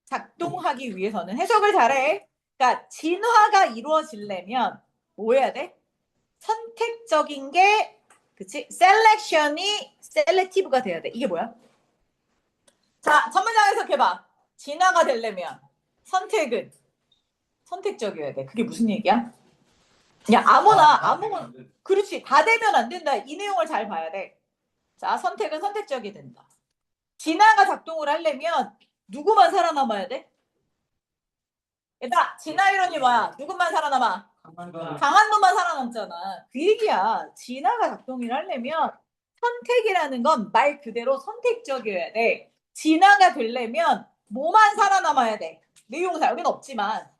작동하기 위해서는 해석을 잘해. 그러니까 진화가 이루어지려면 뭐 해야 돼? 선택적인 게 그치? selection이 selective가 돼야 돼. 이게 뭐야? 자, 첫 문장에서 이렇게 봐. 진화가 되려면 선택은 선택적이어야 돼. 그게 무슨 얘기야? 야, 아무거나. 그렇지. 다 되면 안 된다. 이 내용을 잘 봐야 돼. 자, 선택은 선택적이 된다. 진화가 작동을 하려면 누구만 살아남아야 돼? 얘들아, 진화 이론이 뭐야? 누구만 살아남아? 강한 놈만 살아남잖아. 그 얘기야. 진화가 작동을 하려면 선택이라는 건 말 그대로 선택적이어야 돼. 진화가 되려면 뭐만 살아남아야 돼? 내용사 여기는 없지만.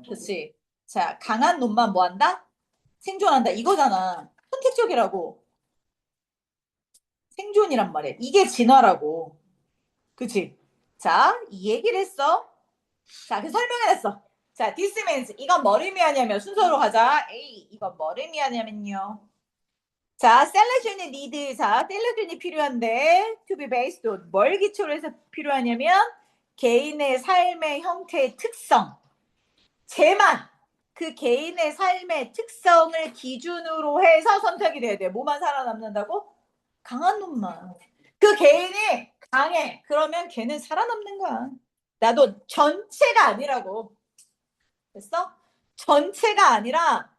그렇지. 자, 강한 놈만 뭐 한다? 생존한다. 이거잖아. 선택적이라고. 생존이란 말이야. 이게 진화라고. 그치? 자, 이 얘기를 했어. 자, 그 설명을 했어. 자, this means 이건 뭘 의미하냐면 순서로 가자. A, 이건 뭘 의미하냐면요. 자, selection이 need. 자, selection이 필요한데 to be based on 뭘 기초로 해서 필요하냐면 개인의 삶의 형태의 특성. 쟤만 그 개인의 삶의 특성을 기준으로 해서 선택이 돼야 돼. 뭐만 살아남는다고? 강한 놈만. 그 개인이 강해. 그러면 걔는 살아남는 거야. 나도 전체가 아니라고. 됐어? 전체가 아니라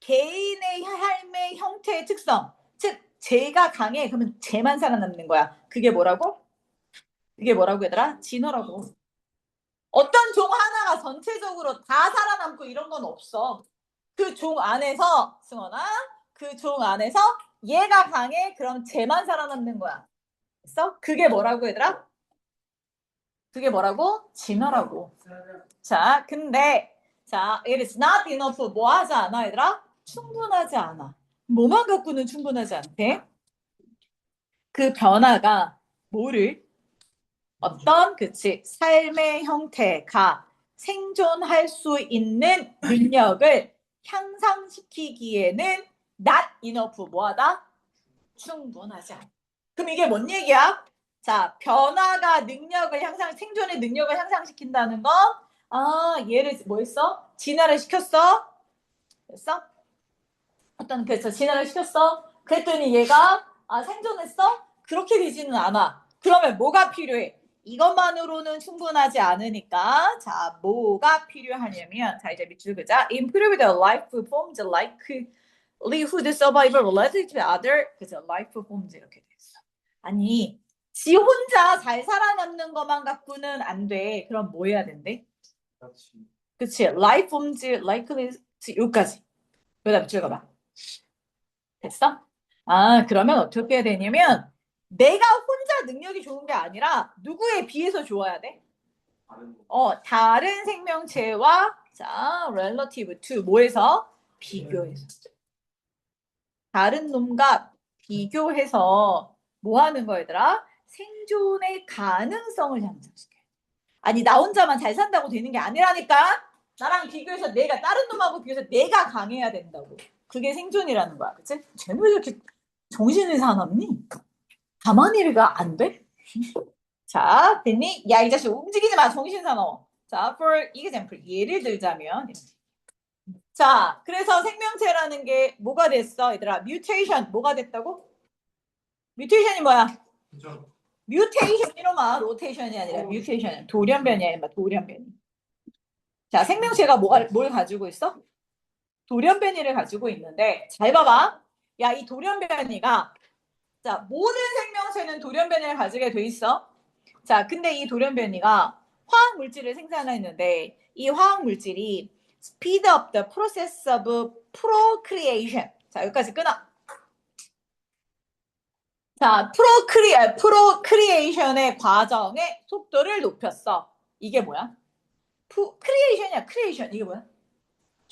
개인의 삶의 형태의 특성. 즉, 쟤가 강해. 그러면 쟤만 살아남는 거야. 그게 뭐라고? 그게 뭐라고 얘들아? 진화라고. 어떤 종 하나가 전체적으로 다 살아남고 이런 건 없어. 그 종 안에서, 승원아, 그 종 안에서 얘가 강해. 그럼 쟤만 살아남는 거야. 됐어? 그게 뭐라고 얘들아? 그게 뭐라고? 진화라고. 자, 근데 자, it is not enough. 뭐 하지 않아, 얘들아? 충분하지 않아. 뭐만 갖고는 충분하지 않대? 그 변화가 뭐를 어떤 그치 삶의 형태가 생존할 수 있는 능력을 향상시키기에는 not enough 뭐하다? 충분하지 않아. 그럼 이게 뭔 얘기야? 자, 변화가 능력을 생존의 능력을 향상시킨다는 건, 얘를 뭐 했어? 진화를 시켰어? 됐어? 그래서 진화를 시켰어? 그랬더니 얘가, 생존했어? 그렇게 되지는 않아. 그러면 뭐가 필요해? 이것만으로는 충분하지 않으니까, 자, 뭐가 필요하냐면, 자, 이제 밑줄 그자. Improve the life forms livelihood survival related to other, 그죠? life forms 이렇게 돼 있어. 아니, 지 혼자 잘 살아남는 것만 갖고는 안 돼. 그럼 뭐 해야 된대? 그치? life forms likely, 여기까지. 그다음 밑줄 가봐. 됐어? 그러면 어떻게 해야 되냐면, 내가 혼자 능력이 좋은 게 아니라, 누구에 비해서 좋아야 돼? 다른 생명체와, 자, relative to, 뭐해서? 비교해서. 다른 놈과 비교해서 뭐 하는 거야, 얘들아? 생존의 가능성을 향상시켜. 아니, 나 혼자만 잘 산다고 되는 게 아니라니까? 나랑 비교해서 다른 놈하고 비교해서 내가 강해야 된다고. 그게 생존이라는 거야. 그치? 쟤는 왜 이렇게 정신을 사납니? 가만히가 안 돼? 자, 됐니? 야, 이 자식 움직이지 마. 정신 사나워. 자, for example. 예를 들자면. 자, 그래서 생명체라는 게 뭐가 됐어? 얘들아, 뮤테이션. 뭐가 됐다고? 뮤테이션이 뭐야? 뮤테이션 이놈아. 로테이션이 아니라 뮤테이션. 돌연변이야, 인마. 돌연변이. 자, 생명체가 뭘 가지고 있어? 돌연변이를 가지고 있는데, 잘 봐봐. 야, 이 돌연변이가, 자, 모든 생명체는 돌연변이를 가지게 돼 있어. 자, 근데 이 돌연변이가 화학 물질을 생산했는데, 이 화학 물질이 speed up the process of procreation. 자, 여기까지 끊어. 자, 프로크리에이션의 과정의 속도를 높였어. 이게 뭐야? 크리에이션이야, 크리에이션. 이게 뭐야?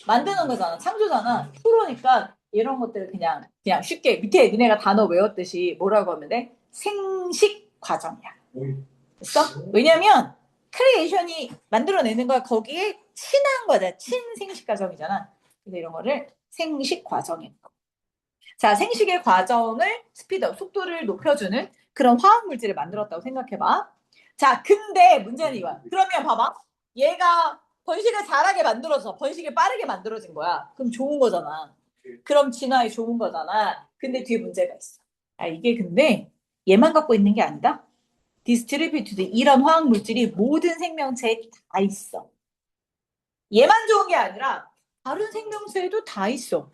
만드는 거잖아. 창조잖아. 프로니까 이런 것들을 그냥 쉽게 밑에 니네가 단어 외웠듯이 뭐라고 하면 돼? 생식 과정이야. 됐어? 왜냐면 크리에이션이 만들어내는 거야. 거기에 친한 거다. 친생식 과정이잖아. 그래서 이런 거를 생식 과정이야. 자, 생식의 과정을 스피드업, 속도를 높여주는 그런 화학 물질을 만들었다고 생각해봐. 자, 근데 문제는 이거야. 그러면 봐봐. 얘가 번식을 잘하게 만들어서 번식이 빠르게 만들어진 거야. 그럼 좋은 거잖아. 그럼 진화에 좋은 거잖아. 근데 뒤에 문제가 있어. 아, 이게 근데 얘만 갖고 있는 게 아니다. 디스트리뷰티드 이런 화학 물질이 모든 생명체에 다 있어. 얘만 좋은 게 아니라 다른 생명체에도 다 있어.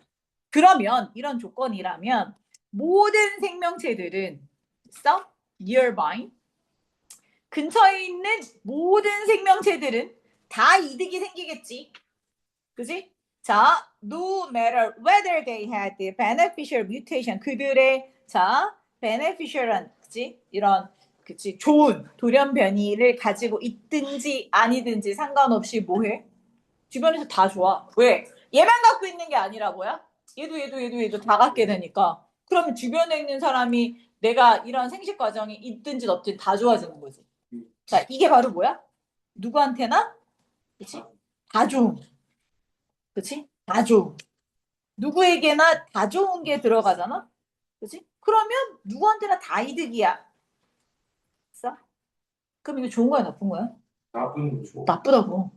그러면 이런 조건이라면 모든 생명체들은 있어? nearby 근처에 있는 모든 생명체들은 다 이득이 생기겠지. 그지? 자, no matter whether they had the beneficial mutation 그들의 자 beneficial한 그지? 이런 그치 좋은 돌연 변이를 가지고 있든지 아니든지 상관없이 뭐해? 주변에서 다 좋아. 왜? 얘만 갖고 있는 게 아니라 뭐야? 얘도 다 갖게 되니까. 그러면 주변에 있는 사람이 내가 이런 생식 과정이 있든지 없든지 다 좋아지는 거지. 자, 이게 바로 뭐야? 누구한테나? 그치? 다 좋은. 그치? 다 좋은. 누구에게나 다 좋은 게 들어가잖아? 그치? 그러면 누구한테나 다 이득이야. 됐어? 그럼 이거 좋은 거야, 나쁜 거야? 나쁜 거죠. 나쁘다고.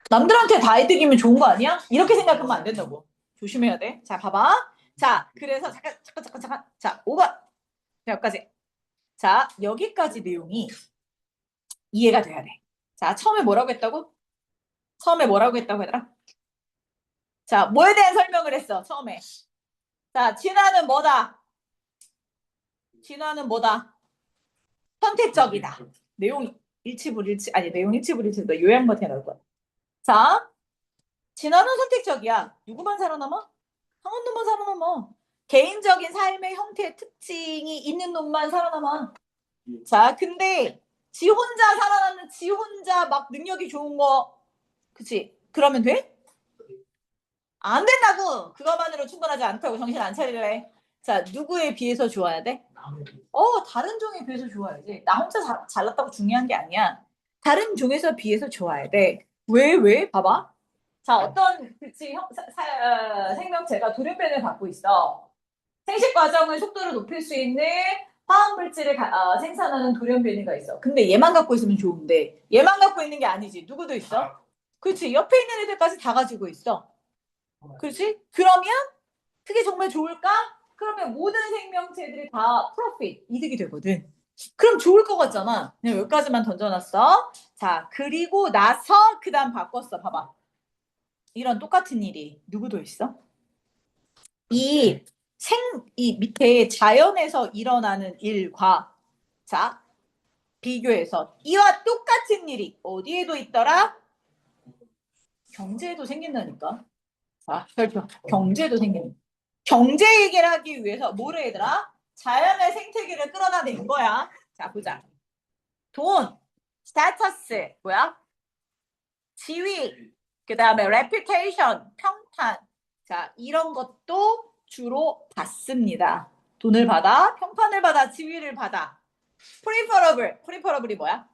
남들한테 다 이득이면 좋은 거 아니야? 이렇게 생각하면 안 된다고. 조심해야 돼. 자, 봐봐. 자, 그래서 잠깐. 자, 5번. 여기까지. 자, 여기까지 내용이 이해가 돼야 돼. 자, 처음에 뭐라고 했다고? 처음에 뭐라고 했다고 얘들아? 자, 뭐에 대한 설명을 했어, 처음에. 자, 진화는 뭐다? 진화는 뭐다? 선택적이다. 내용 일치불일치, 아니, 내용 일치불일치도 요약만 해놓을 거야. 자, 진화는 선택적이야. 누구만 살아남아? 강한 놈만 살아남아. 개인적인 삶의 형태의 특징이 있는 놈만 살아남아. 자, 근데 지 혼자 살아남는 지 혼자 막 능력이 좋은 거, 그치? 그러면 돼? 안 된다고! 그것만으로 충분하지 않다고 정신 안 차릴래. 자, 누구에 비해서 좋아야 돼? 다른 종에 비해서 좋아야지. 나 혼자 잘났다고 중요한 게 아니야. 다른 종에서 비해서 좋아야 돼. 왜? 봐봐. 자, 어떤 그치, 생명체가 돌연변이를 갖고 있어. 생식 과정의 속도를 높일 수 있는 화학 물질을 생산하는 돌연변이가 있어. 근데 얘만 갖고 있으면 좋은데 얘만 갖고 있는 게 아니지. 누구도 있어? 그렇지. 옆에 있는 애들까지 다 가지고 있어. 그렇지? 그러면 그게 정말 좋을까? 그러면 모든 생명체들이 다 프로핏, 이득이 되거든. 그럼 좋을 것 같잖아. 그냥 여기까지만 던져놨어. 자, 그리고 나서 그 다음 바꿨어. 봐봐. 이런 똑같은 일이 누구도 있어? 이 밑에 자연에서 일어나는 일과 자, 비교해서 이와 똑같은 일이 어디에도 있더라? 경제에도 생긴다니까. 자, 별표. 경제에도 생기는. 경제 얘기를 하기 위해서 뭐를 얘들아? 자연의 생태계를 끌어다낸 거야. 자, 보자. 돈, 스테터스, 뭐야? 지위, 그 다음에 reputation, 평판. 자, 이런 것도 주로 받습니다. 돈을 받아, 평판을 받아, 지위를 받아. preferable이 뭐야?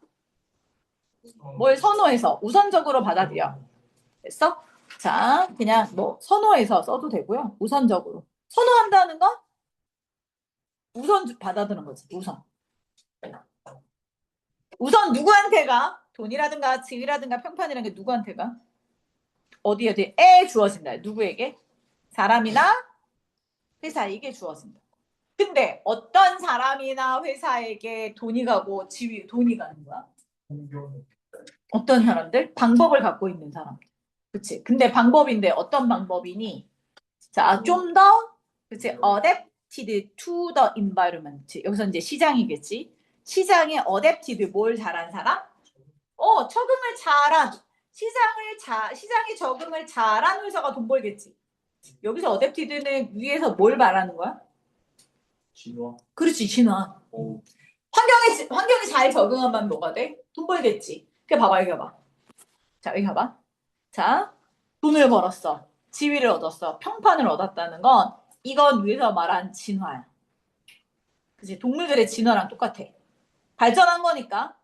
뭘 선호해서 우선적으로 받아들여. 됐어? 자, 그냥 뭐 선호해서 써도 되고요. 우선적으로. 선호한다는 건 우선 받아들는 거지. 우선 누구한테가 돈이라든가 지위라든가 평판이라는 게 누구한테가 어디에 주어진다. 누구에게? 사람이나 회사에게 주어진다. 근데 어떤 사람이나 회사에게 돈이 가고 돈이 가는 거야? 어떤 사람들? 방법을 갖고 있는 사람들. 그치? 근데 방법인데 어떤 방법이니? 자, 좀 더, 그치? adapted to the environment. 여기서 이제 시장이겠지? 시장에 adapted 뭘 잘한 사람? 적응을 잘한, 시장에 적응을 잘한 회사가 돈 벌겠지. 여기서 adapted는 위에서 뭘 말하는 거야? 진화. 그렇지, 진화. 환경에 잘 적응하면 뭐가 돼? 돈 벌겠지. 봐봐, 여기 봐봐. 자, 여기 봐봐. 자, 돈을 벌었어. 지위를 얻었어. 평판을 얻었다는 건 이건 위에서 말한 진화야. 그치? 동물들의 진화랑 똑같아. 발전한 거니까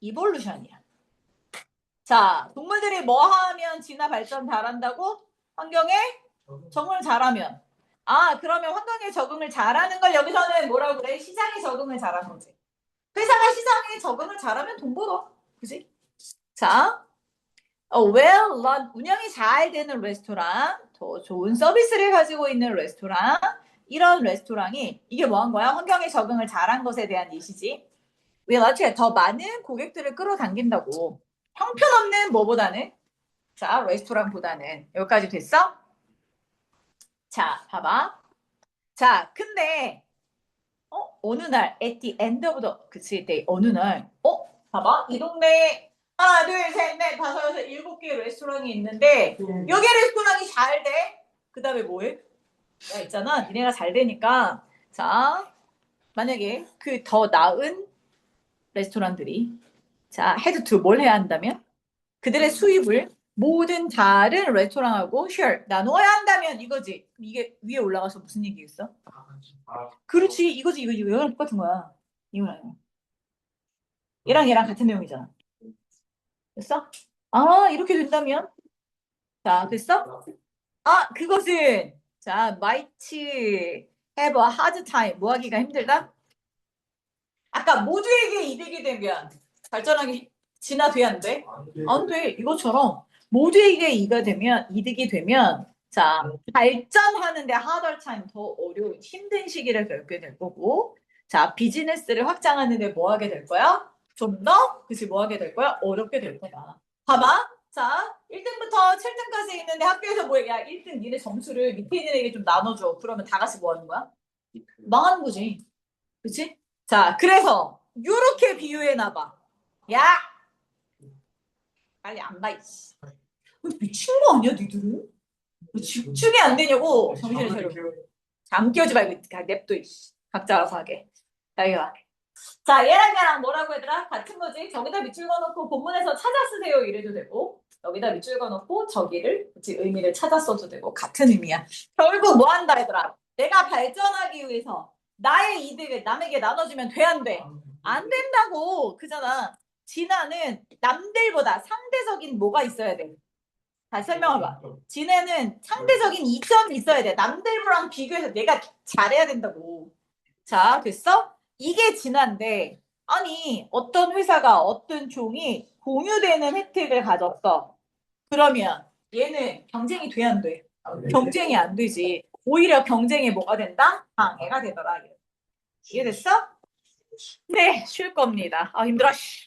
이볼루션이야. 자, 동물들이 뭐 하면 진화 발전 잘한다고? 환경에 적응을 잘하면. 그러면 환경에 적응을 잘하는 걸 여기서는 뭐라고 그래? 시장에 적응을 잘하는 거지. 회사가 시장에 적응을 잘하면 돈 벌어. 그지? 자, well run, 운영이 잘 되는 레스토랑, 더 좋은 서비스를 가지고 있는 레스토랑, 이런 레스토랑이 이게 뭐 한 거야? 환경에 적응을 잘한 것에 대한 예시지. 왜 나중에 더 많은 고객들을 끌어당긴다고. 형편없는 뭐보다는? 자, 레스토랑보다는. 여기까지 됐어? 자, 봐봐. 자, 근데 어느 날 at the end of the 그치, day 어느 날 봐봐. 이 동네에 하나, 둘, 셋, 넷, 다섯, 여섯, 일곱 개 레스토랑이 있는데 여기 레스토랑이 잘 돼. 그 다음에 뭐해? 야, 있잖아. 니네가 잘 되니까 자, 만약에 그 더 나은 레스토랑들이 자, 헤드 투 뭘 해야 한다면? 그들의 수입을 모든 다른 레스토랑하고 share 나눠야 한다면 이거지. 이게 위에 올라가서 무슨 얘기겠어? 그렇지. 이거지. 이거 이거랑 똑같은 거야. 이거랑 얘랑 같은 내용이잖아. 됐어? 아, 이렇게 된다면 자, 됐어? 아, 그것은 자, might have a hard time. 뭐 하기가 힘들다? 아까 모두에게 이득이 되면 발전하기 진화돼야 안 돼? 안 돼. 이것처럼 모두에게 이득이 되면 자, 발전하는데 harder time 더 어려운 힘든 시기를 겪게 될 거고 자, 비즈니스를 확장하는데 뭐 하게 될 거야? 좀 더, 그치, 뭐 하게 될 거야? 어렵게 될 거다. 봐봐. 자, 1등부터 7등까지 있는데 학교에서 뭐, 야, 1등 니네 점수를 밑에 있는 애에게 좀 나눠줘. 그러면 다 같이 뭐 하는 거야? 망하는 거지. 그치? 자, 그래서, 요렇게 비유해놔봐. 야! 빨리 안 봐, 이씨. 미친 거 아니야, 니들은? 왜 집중이 안 되냐고, 정신을 차려. 잠 깨우지 말고, 냅둬, 이씨. 각자 알아서 하게. 자, 이거 봐. 자, 얘랑 뭐라고 얘들아? 같은 거지? 저기다 밑줄 그어놓고 본문에서 찾아 쓰세요 이래도 되고 여기다 밑줄 그어놓고 저기를 그치, 의미를 찾아 써도 되고 같은 의미야. 결국 뭐 한다 얘들아? 내가 발전하기 위해서 나의 이득을 남에게 나눠주면 돼 안 돼? 안 된다고 그잖아. 진화는 남들보다 상대적인 뭐가 있어야 돼? 다시 설명해봐. 진화는 상대적인 이점이 있어야 돼. 남들이랑 비교해서 내가 잘해야 된다고. 자, 됐어? 이게 진화인데, 아니, 어떤 회사가 어떤 종이 공유되는 혜택을 가졌어. 그러면 얘는 경쟁이 돼, 안 돼? 경쟁이 안 되지. 오히려 경쟁에 뭐가 된다? 방해가 되더라. 이해됐어? 네, 쉴 겁니다. 아, 힘들어. 씨.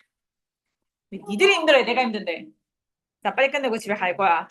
니들이 힘들어, 내가 힘든데. 자, 빨리 끝내고 집에 갈 거야.